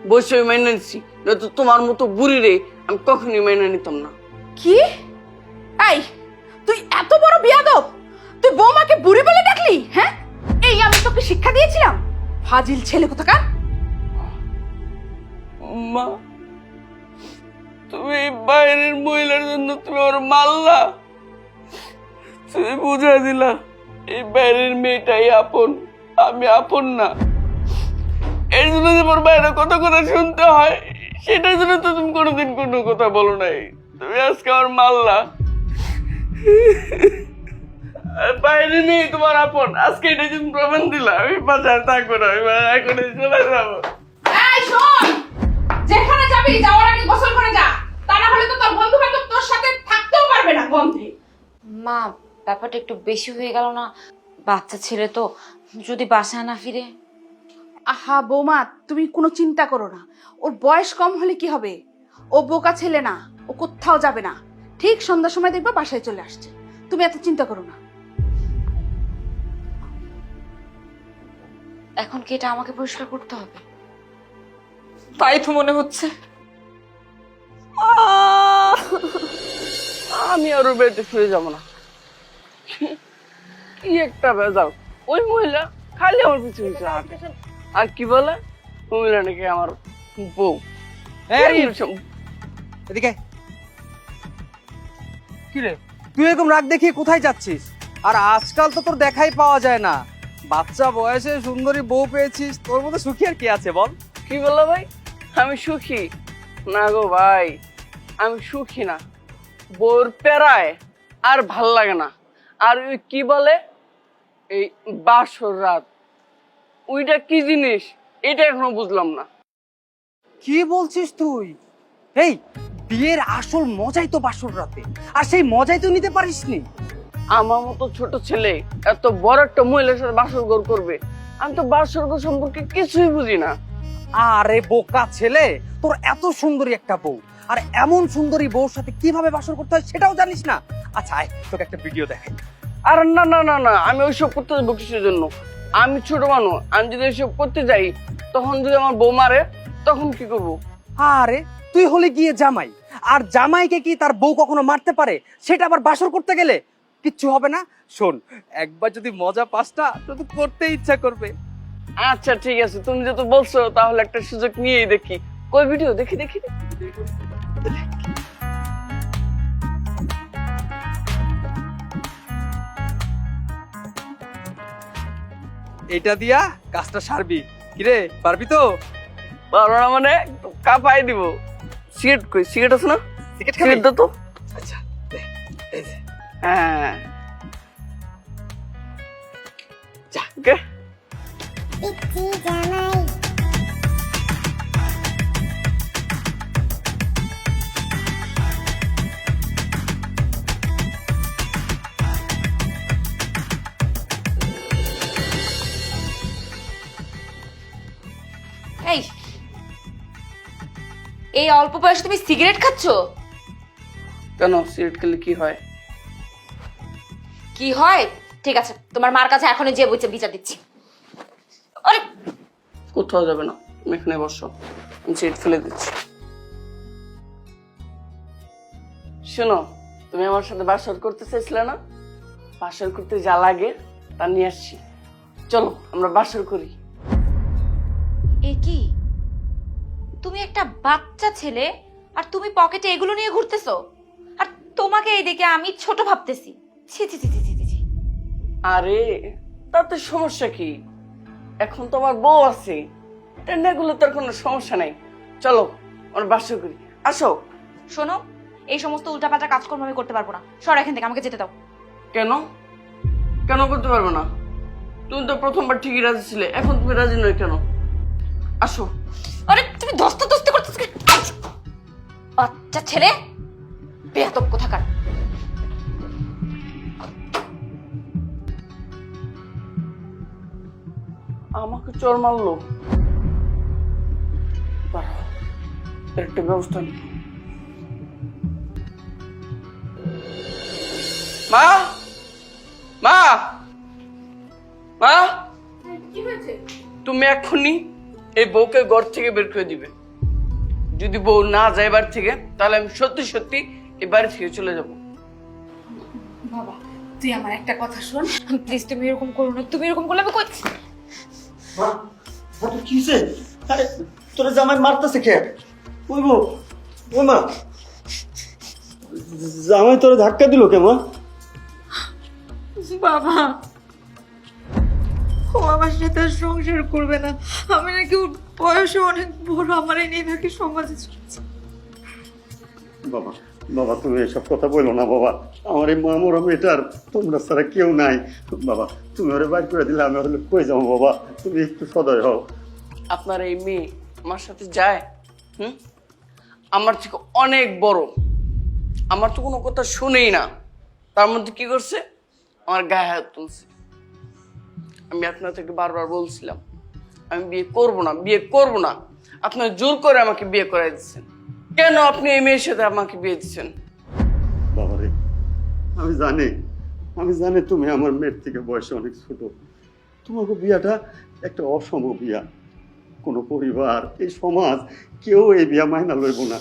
Speaker 2: বসে মেনে নিচ্ছি, নয়তো তোমার মতো বুড়ি রে আমি কখনই মেনে নিতাম না।
Speaker 3: কি? এই, তুই এত বড় বিয়াদব, তুই বৌমাকে বুড়ি বলে ডাকলি? হ্যাঁ, এই আমি তোকে শিক্ষা দিয়েছিলাম? ফাজিল ছেলে কোথাকার।
Speaker 2: মা তুমি এই বাইরের মহিলার জন্য তুমি ওর মারলা, তুমি বুঝা দিলা এই বাইরের মেয়েটাই আপন, আমি আপন না। এর জন্য তোমার বাইরে কত কথা শুনতে হয়, সেটার জন্য তো তুমি কোনোদিন কোনো কথা বলো নাই। তুমি আজকে আমার মারলা, আর বাইরে নেই তোমার আপন, আজকে এটা তুমি প্রমাণ দিলা। আমি বাজার থাকবো না, আমি এখন চলে যাবো।
Speaker 3: এই শোন, যেখানে যাবি যাওয়ার আগে গোসল করে যা, তা না হলে তো তোর বন্ধু বান্ধব তোর সাথে থাকতেও পারবে না গন্ধে।
Speaker 1: মা ব্যাপারটা একটু বেশি হয়ে গেল না? বাচ্চা ছেলে তো, যদি বাসায় না ফিরে।
Speaker 3: আহা বৌমা, তুমি কোনো চিন্তা করো না, ওর বয়স কম হলে কি হবে? ও বোকা ছেলে না, ও কোথাও যাবে না, ঠিক সন্ধ্যার সময় দেখবা বাসায় চলে আসছে। তুমি এত চিন্তা করো না।
Speaker 1: এখন কি এটা আমাকে পরিষ্কার করতে হবে?
Speaker 7: তাই তো মনে হচ্ছে।
Speaker 2: আমি আর ওর বাড়িতে ফিরে যাবো না। কি একটা ভেজাল, ওই মহিলা খালি আমার পিছু পিছু হাঁটে, আর কি বলে মহিলা নাকি আমার বউ।
Speaker 5: এদিকে কি রে, তুই এরকম রাগ দেখিয়ে কোথায় যাচ্ছিস? আর আজকাল তো তোর দেখাই পাওয়া যায় না, বাচ্চা বয়সে সুন্দরী বউ পেয়েছিস, তোর মধ্যে সুখী আর কি আছে বল?
Speaker 2: কি বলো ভাই, আমি সুখী না গো ভাই, আমি সুখী না, বউর পেরায় আর ভাল লাগে না। আর ওই কি বলে এই বাসর রাত, ওইটা কি জিনিস এটা এখনো বুঝলাম না।
Speaker 5: কি বলছিস তুই? এই বিয়ের আসল মজাই তো বাসর রাতে, আর সেই মজাই তুই নিতে পারিসনি।
Speaker 2: আমার মতো ছোট ছেলে এত বড় একটা মহিলার সাথে বাসর ঘর করবে? আমি তো বাসর ঘর সম্পর্কে কিছুই বুঝি না।
Speaker 5: আরে বোকা ছেলে, তোর এত সুন্দরী একটা বউ, আর এমন সুন্দরী বউর সাথে কিভাবে বাসর করতে হয় সেটাও জানিস না? আচ্ছা আয় তোকে একটা ভিডিও দেখাই।
Speaker 2: আর না না না না, আমি ওইসব করতে যাবো কিসের জন্য? আমি ছোট মানুষ, আমি যদি ওইসব করতে যাই তখন যদি আমার বউ মারে তখন কি করবো?
Speaker 5: আরে তুই হলে গিয়ে জামাই, আর জামাইকে কি তার বউ কখনো মারতে পারে? সেটা আবার বাসর করতে গেলে কিচ্ছু হবে না। শোন, একবার যদি মজা পাসটা তো তুই করতে ইচ্ছা করবে।
Speaker 2: আচ্ছা ঠিক আছে, তুমি যেহেতু বলছো তাহলে একটা সুযোগ নিয়েই দেখি। কই ভিডিও দেখি দেখি
Speaker 5: এটা দিয়া কাজটা সারবি। কিরে পারবি তো?
Speaker 2: পারো না মানে কাঁপাই দিব। সিগারেট কই, সিগারেট আছে না?
Speaker 5: সিগারেট
Speaker 2: সিগারেট দাও তো।
Speaker 5: আচ্ছা দে, এই যে।
Speaker 2: হ্যাঁ যা ওকে।
Speaker 1: এই এই অল্প বয়সে তুমি সিগারেট খাচ্ছ?
Speaker 2: কেন, সিগারেট খেলে কি হয়?
Speaker 1: কি হয়? ঠিক আছে, তোমার মার কাছে এখনই যে বইছে বিচার দিচ্ছি। আরে
Speaker 2: কোথাও যাবে না, তুমি এখানে বসো, আমি সিগারেট ফেলে দিচ্ছি। শোনো, তুমি আমার সাথে বাসর করতে চাইছিলে না? বাসর করতে যা লাগে তা নিয়ে আসছি, চলো আমরা বাসর করি।
Speaker 1: এ কি, তুমি একটা বাচ্চা ছেলে আর তুমি পকেটে এগুলো নিয়ে ঘুরতেছো, আর তোমাকে এই দেখে আমি ছোট ভাবতেছি। ছি ছি ছি ছি ছি ছি।
Speaker 2: আরে তাতে সমস্যা কি? এখন তো আমার বউ আছে, এগুলো তার কোনো সমস্যা নাই। চলো আমার বাসা করি, আসো।
Speaker 1: শোনো, এই সমস্ত উল্টাপাল্টা কাজকর্ম আমি করতে পারবো না। সর এখান থেকে, আমাকে যেতে দাও।
Speaker 2: কেন কেন করতে পারবে না? তুমি তো প্রথমবার ঠিকই রাজি ছিলে, এখন তুমি রাজি নয় কেন? আসো।
Speaker 1: আরে তুমি দস্তা দস্তি করতেছ কি? বাচ্চা ছেলে, বেয়াদব কোথাকার।
Speaker 2: আমাকে চোর মারলো, দাঁড়াও, এর একটা ব্যবস্থা নিই। মা মা মা, তুমি এক্ষুনি এই বউকে ঘর থেকে বের করে দিবে। যদি বউ না যায় বাড়ি থেকে, তাহলে আমি সত্যি সত্যি এই বাড়ি থেকে চলে যাব।
Speaker 3: বাবা, তুই আমার একটা কথা শোন।
Speaker 1: প্লিজ তুমি এরকম করো না। তুমি এরকম করলে আমি করছি।
Speaker 6: কিসে তোর জামাই মারতেছে কে? ওই বউ, ওই মা, জামাই তোরে ধাক্কা দিল কে মা?
Speaker 7: বাবা, ও আমার সাথে আর সংসার করবে না। আমি নাকি ওর বয়সে অনেক বড়, আমার এই নিয়ে নাকি সমাজে চলছে।
Speaker 8: বাবা বাবা, তুমি এসব কথা বলো না বাবা। আমার এই মা মরা মেয়েটার তোমরা ছাড়া কেউ নাই বাবা। তুমি ওরে বাইর করে দিলে আমি হলে কই যাবো বাবা? তুমি একটু সদয় হও।
Speaker 2: আপনার এই মেয়ে আমার সাথে যায়, আমার থেকে অনেক বড়, আমার তো কোনো কথা শুনেই না। তার মধ্যে কি করছে? আমার গায়ে হাত তুলছে। আমি আপনার থেকে বারবার বলছিলাম আমি বিয়ে করব না, বিয়ে করব না। আপনার জোর করে আমাকে বিয়ে করাই দিচ্ছেন। কেন আপনি এই মেয়ের সাথে আমাকে বিয়ে দিচ্ছেন?
Speaker 8: বাবা রে, আমি জানি তুমি আমার মেয়ের থেকে বয়সে অনেক ছোট। তোমাকে বিয়াটা একটা অসম বিয়া। কোনো পরিবার, এই সমাজ, কেউ এই বিয়া মাইনা লইব না।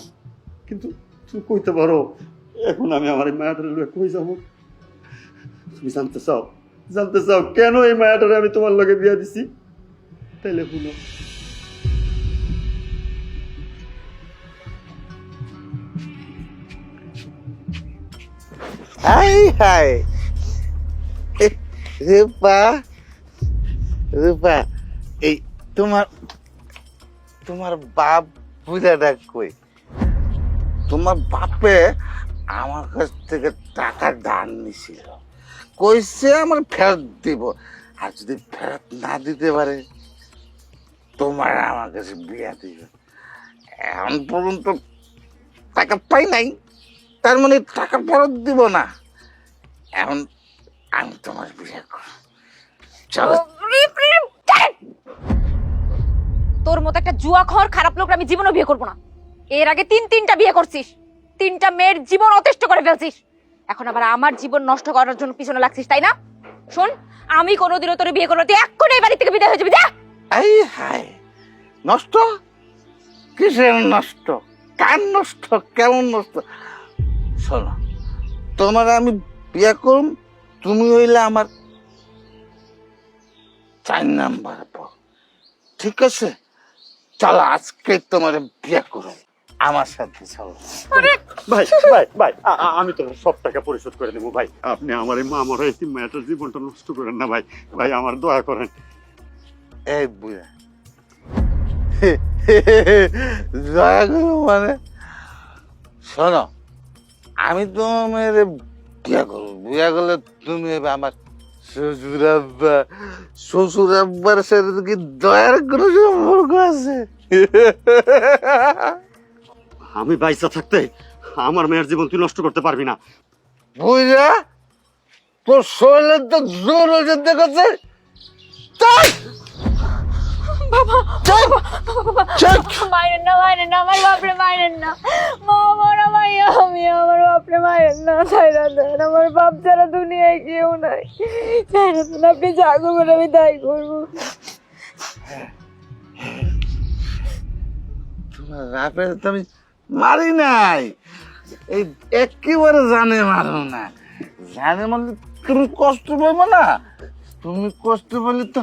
Speaker 8: কিন্তু তুমি কইতে পারো এখন আমি আমার এই মায়াটারে লইয়া কই যাবো? তুমি জানতে চাও কেন এই মায়াটারে আমি তোমার লগে বিয়া দিছি? তাইলে শুনো।
Speaker 9: হাই হাই রূপা, রূপা, এই তোমার তোমার বাপ বুঝাটা কই? তোমার বাপে আমার কাছ থেকে টাকা ধার নিছিল, কইছে আমার ফেরত দিব। আর যদি ফেরত না দিতে পারে তোমার আমার কাছে বিয়া দিবে। এখন পর্যন্ত টাকা পাই নাই, তার মানে টাকা ফেরত দিব না। এখন আমি তোমার বিয়ে করব। চলো।
Speaker 1: তোর মতো একটা জুয়াখোর খারাপ লোক আমি জীবনও বিয়ে করবো না। এর আগে তিনটা বিয়ে করছিস, 3টা মেয়ের জীবন অতিষ্ঠ করে ফেলছিস। এখন আবার আমার জীবন নষ্ট করার জন্য পিছনে লাগছিস, তাই না? শোন, আমি কোনোদিনও তোর বিয়ে করবো না। তুই এক্ষুনি এই বাড়ি থেকে বিদায় হয়ে যাবি, যা।
Speaker 9: এই হাই, নষ্ট? কিসের নষ্ট? কার নষ্ট? কেমন নষ্ট? শোনো, তোমার আমি বিয়ে করুম, তুমি হইলে আমার 4 নাম্বার বউ। ঠিক আছে, চলো আজকে তোমার বিয়ে করুম, আমার সাথে চলো।
Speaker 8: ভাই ভাই ভাই, আমি তো সব টাকা পরিশোধ করে দেবো ভাই। আপনি আমার এই মা মরা এই মেয়েটার জীবনটা নষ্ট করেন না ভাই। ভাই আমার দয়া করেন।
Speaker 9: এই বুঝা দয়া করো মানে? শোনো, আমি তোমার মেয়ের বিয়ে করবো। বিয়ে করলে তুমি হবে আমার শ্বশুর আব্বা। শ্বশুর আব্বার সাথে কি দয়ার কোনো সম্পর্ক আছে?
Speaker 8: আমি বাইসা থাকতে আমার মেয়ের জীবন তুই নষ্ট করতে পারবি না।
Speaker 9: বুঝা, তোর শরীরের তো জোর হয়েছে দেখেছে।
Speaker 1: মাইরেন না, মাইরেন না, আমার বাপরে মাইরেন না। মা মরা মাইয়া আমি, আমার বাপরে মাইরেন না। ছাইরা দেন, আমার বাপ ছাড়া দুনিয়ায় কেউ নাই। ছাইরা দেন, আপনি যা করবেন আমি তাই করবো।
Speaker 9: তোমার বাপের তো আমি মারি নাই, এই একেবারে জানে মারো না। জানে মানে তুমি কষ্ট পাবো না? তুমি কষ্ট পেলে তো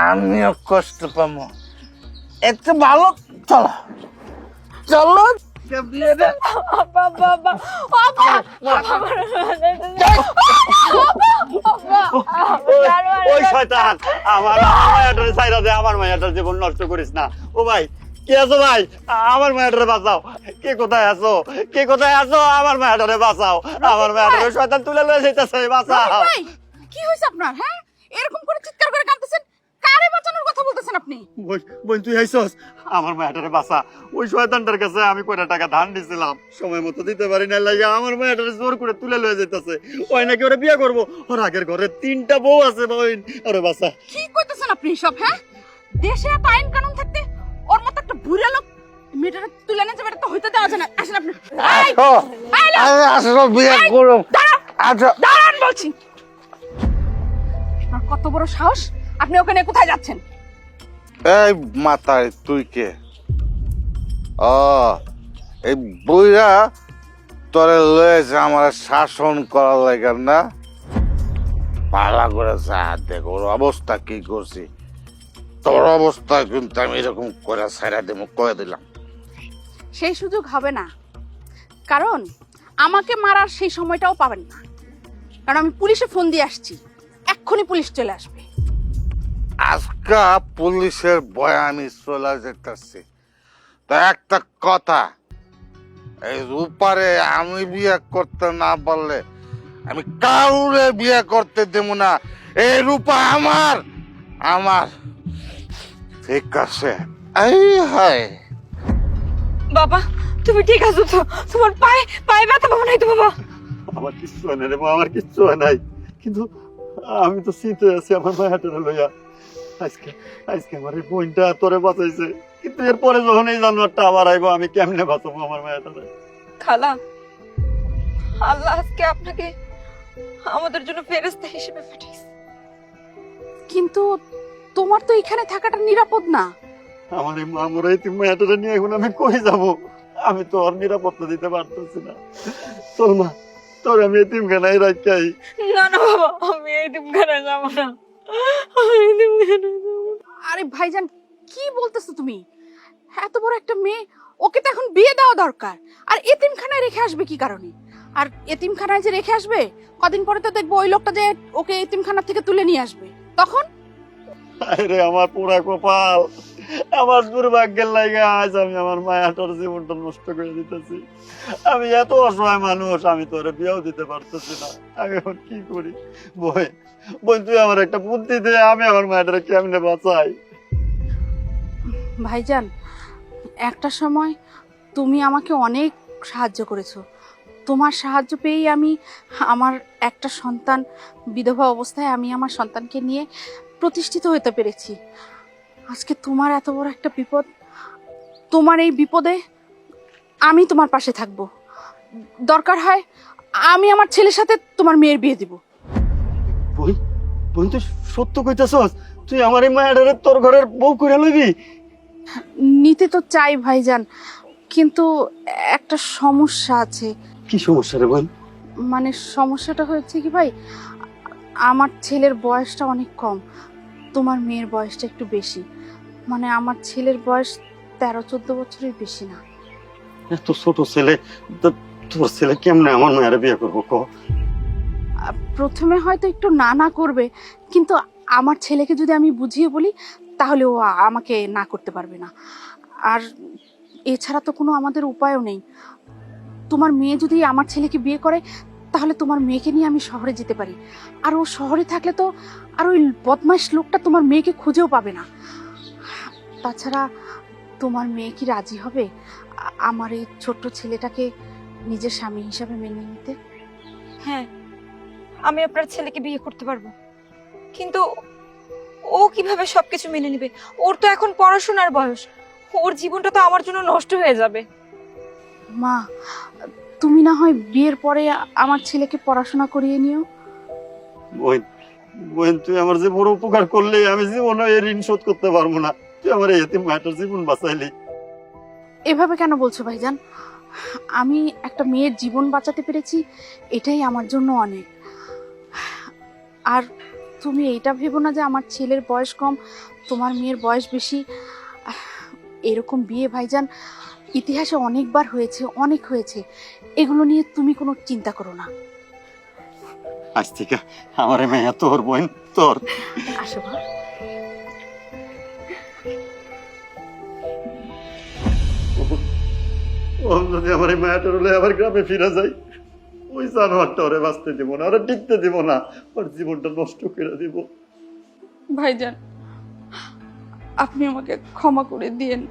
Speaker 9: আমিও কষ্ট পাবো। একটা ভালো, চলো চলো বিয়ে দেন।
Speaker 1: বাবা বাবা বাবা
Speaker 8: ওই শয়তান আমার মায়াটারে ছাইরা দে, আমার মায়াটার জীবন নষ্ট করিস না। ও ভাই কে আছো ভাই? আমার মায়াটারে বাঁচাও। কে কোথায় আছো? কে কোথায় আছো? আমার মায়াটারে বাঁচাও। আমার মায়াটারে শয়তান তুলে লয়ে যাইতাছে, বাঁচাও।
Speaker 3: ভাই কি হয়েছে আপনার? হ্যাঁ, এরকম করে চিৎকার করে কাঁদতেছেন, কারে বাঁচানোর কথা বলতেছেন আপনি?
Speaker 8: বোন তুই আইছস, আমার মায়াটারে বাঁচা। ওই শয়তানটার কাছে আমি কয়টা টাকা ধান দিছিলাম, সময় মতো দিতে পারি না লাগে আমার মায়াটারে জোর করে তুলে লয়ে যাইতাছে। ওই নাকি ওরে বিয়ে করবো, ওর আগের ঘরে 3টা বউ আছে। বোন ওরে বাঁচা।
Speaker 3: কি কইতেছেন আপনি সব? হ্যাঁ, দেশে এত আইন কানুন থাকতে ওর মতো একটা বুড়া লোক মেয়েটারে তুলে নিয়ে যাবে, এটা তো হইতে দেওয়া যায় না। আসেন আপনি। এই,
Speaker 9: আমি আসলে বিয়ে করব। আচ্ছা
Speaker 3: দাঁড়ান বলছি। আর কত বড় সাহস, আপনি ওখানে কোথায় যাচ্ছেন?
Speaker 9: এই মাথায় তুই কে? ও এই বুইরা তোরে লয়েছে আমার শাসন করার লাগে না? পালা করে যা দেখ ওর অবস্থা কি করছি। তোর অবস্থা কিন্তু আমি এরকম করে ছাইরা দেবো, কয়ে দিলাম।
Speaker 3: সেই সুযোগ হবে না, কারণ আমাকে মারার সেই সময়টাও পাবেন না, কারণ আমি পুলিশে ফোন দিয়ে আসছি, এক্ষুনি পুলিশ চলে আসবে।
Speaker 9: আজকা পুলিশের ভয়ে আমি চলে যেতেছি। তো একটা কথা, এই রূপারে আমি বিয়ে করতে না পারলে আমি কাউরে বিয়ে করতে দেব না। এই রূপা আমার, আমার। ঠিক আছে? এই হায়
Speaker 7: বাবা তুমি ঠিক আছো তো? তোমার পায়ে পায়ে ব্যথা পাবো নাই তো বাবা?
Speaker 8: আমার কিচ্ছু হয় না রে মা, আমার কিচ্ছু হয় নাই, কিন্তু আমি তো চিন্তা আছি আমার মায়াটারে লইয়া। আজকে আজকে আমার এই বোনটা তোরে বাঁচাইছে, কিন্তু এরপরে যখন এই জানোয়ারটা আবার আইবো আমি কেমনে বাঁচাবো আমার মায়াটারে?
Speaker 7: খালা, আল্লাহ আজকে আপনাকে আমাদের জন্য ফেরেশতা হিসেবে পাঠিয়েছে।
Speaker 3: কিন্তু তোমার তো এখানে থাকাটা নিরাপদ না।
Speaker 8: আমার এই মামুর এই মায়াটারে নিয়ে এখন আমি কই যাব? আমি তো আর নিরাপত্তা দিতে পারতেছি না। চল মা, তোর আমি এতিমখানায় রাখাই।
Speaker 7: না না বাবা, আমি এতিমখানায় যাবো না, আমি এতিমখানায় যাবো না।
Speaker 3: আরে ভাইজান, কি বলতেছো তুমি? এত বড় একটা মেয়ে, ওকে তো এখন বিয়ে দেওয়া দরকার। আর এতিমখানায় রেখে আসবে কি কারণে? আর এতিমখানায় যে রেখে আসবে, কদিন পরে তো দেখবো ওই লোকটা যে ওকে এতিমখানা থেকে তুলে নিয়ে আসবে, তখন?
Speaker 8: আরে আমার পুরা কপাল, আমার দুর্ভাগ্যের লাগা আজ আমি আমার মায়াটার জীবনটা নষ্ট করে দিতেছি। আমি এত অসহায় মানুষ, আমি তোর বিয়েও দিতে পারতেছি না। আমি এখন কি করি? বোন বোন তুই আমার একটা বুদ্ধি দে, আমি আমার মায়াটারে কেমনে বাঁচাই?
Speaker 3: ভাইজান, একটা সময় তুমি আমাকে অনেক সাহায্য করেছো। তোমার সাহায্য পেয়েই আমি আমার একটা সন্তান বিধবা অবস্থায় আমি আমার সন্তানকে নিয়ে প্রতিষ্ঠিত হতে পেরেছি। আজকে তোমার এত বড় একটা বিপদ, তোমার এই বিপদে আমি তোমার পাশে থাকবো। দরকার হয় আমি আমার ছেলের সাথে তোমার মেয়ের বিয়ে দিব।
Speaker 8: বোন বোন তুই সত্য কইতাছস? তুই আমার এই মায়াটারে তোর ঘরের বউ করে লইবি?
Speaker 3: নিতে তো চাই ভাইজান, কিন্তু একটা সমস্যা আছে।
Speaker 8: কি সমস্যা রে বোন?
Speaker 3: মানে সমস্যাটা হয়েছে কি ভাই, আমার ছেলের বয়সটা অনেক কম, তোমার মেয়ের বয়সটা একটু বেশি। মানে আমার ছেলের বয়স 13-14 বছরের বেশি না।
Speaker 8: এত ছোট ছেলে, তোর ছেলে কেমনে আমার মায়ের বিয়ে করবো ক?
Speaker 3: প্রথমে হয়তো একটু না না করবে, কিন্তু আমার ছেলেকে যদি আমি বুঝিয়ে বলি তাহলে ও আমাকে না করতে পারবে না। আর এছাড়া তো কোনো আমাদের উপায়ও নেই। তোমার মেয়ে যদি আমার ছেলেকে বিয়ে করে তাহলে তোমার মেয়েকে নিয়ে আমি শহরে যেতে পারি, আর ও শহরে থাকলে তো আর ওই বদমাইশ লোকটা তোমার মেয়েকে খুঁজেও পাবে না। তাছাড়া তোমার মেয়ে কি রাজি হবে আমার এই ছোট্ট ছেলেটাকে নিজের স্বামী হিসাবে মেনে নিতে?
Speaker 7: হ্যাঁ, আমি আপনার ছেলেকে বিয়ে করতে পারবো, কিন্তু ও কিভাবে সবকিছু মেনে নেবে? ওর তো এখন পড়াশোনার বয়স, ওর জীবনটা তো আমার জন্য নষ্ট হয়ে যাবে।
Speaker 3: মা, তুমি না হয় বিয়ের পরে আমার ছেলেকে পড়াশোনা করিয়ে নিও।
Speaker 8: বোন বোন তুই আমার যে বড় উপকার করলে, আমি জীবনে এই ঋণ শোধ করতে পারবো না। তুই আমার এই এতিম মায়ের জীবন বাঁচাইলি।
Speaker 3: এভাবে কেন বলছো ভাইজান? আমি একটা মেয়ের জীবন বাঁচাতে পেরেছি, এটাই আমার জন্য অনেক। আর তুমি এইটা ভেবো না যে আমার ছেলের বয়স কম, তোমার মেয়ের বয়স বেশি। এরকম বিয়ে ভাইজান ইতিহাসে অনেকবার হয়েছে, অনেক হয়েছে। এগুলো নিয়ে তুমি কোনো চিন্তা করো না।
Speaker 8: আজ থেকে আমার এই মেয়া তোর বোন তোর।
Speaker 3: আসো মা।
Speaker 8: ও যদি আমার এই মায়াটার হলে আবার গ্রামে ফিরে যাই, ওই জানোয়ারটা ওরে বাঁচতে দিব না, ওরে টিকতে দিব না, ওর জীবনটা নষ্ট করে দিব।
Speaker 3: ভাইজান, আপনি আমাকে ক্ষমা করে দিয়েন,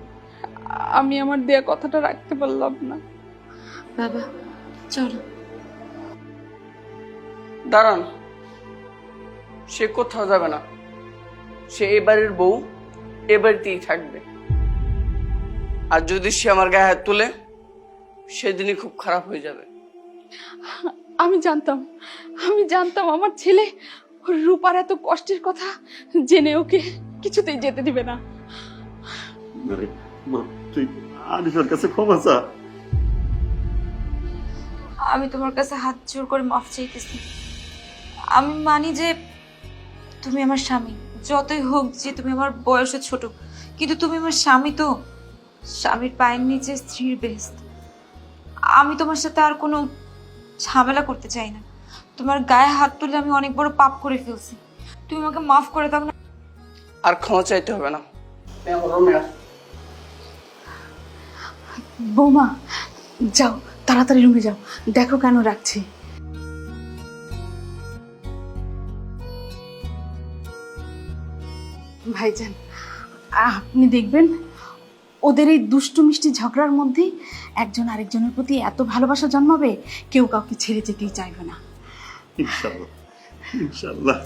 Speaker 3: আমি আমার দেয়া কথাটা রাখতে পারলাম না।
Speaker 1: বাবা চলো।
Speaker 2: দাঁড়ান, সে কোথাও যাবে না, সে এই বাড়ির বউ, এ বাড়িতেই থাকবে। আর যদি সে আমার গায়ে হাত তুলে, সেদিনই খুব খারাপ হয়ে যাবে।
Speaker 3: আমি জানতাম আমার ছেলে ওর রূপার এত কষ্টের কথা জেনে ওকে কিছুতেই যেতে দিবে না।
Speaker 8: আরে মা, তুই আরিফের কাছে ক্ষমা চা।
Speaker 7: আমি তোমার কাছে হাত জোর করে মাফ চাইতেছি। আমি মানি যে তুমি আমার স্বামী, যতই হোক যে তুমি আমার বয়সে ছোট, কিন্তু তুমি আমার স্বামী। তো স্বামীর পায়ের নিচে স্ত্রীর বেহেশত। আমি তোমার সাথে আর কোনো ঝামেলা করতে চাই না। তোমার গায়ে হাত তুলে আমি অনেক বড় পাপ করে ফেলছি, তুমি আমাকে মাফ করে দাও না।
Speaker 2: আর ক্ষমা চাইতে হবে না। আমার রুমে আস।
Speaker 3: বৌমা যাও, তাড়াতাড়ি রুমে যাও, দেখো কেন রাখছি। ভাইজান, আপনি দেখবেন ওদের এই দুষ্টু মিষ্টি ঝগড়ার মধ্যেই একজন আরেকজনের প্রতি এত ভালোবাসা জন্মাবে, কেউ কাউকে ছেড়ে যেতেই চাইবে না।
Speaker 8: ইনশাআল্লাহ, ইনশাআল্লাহ।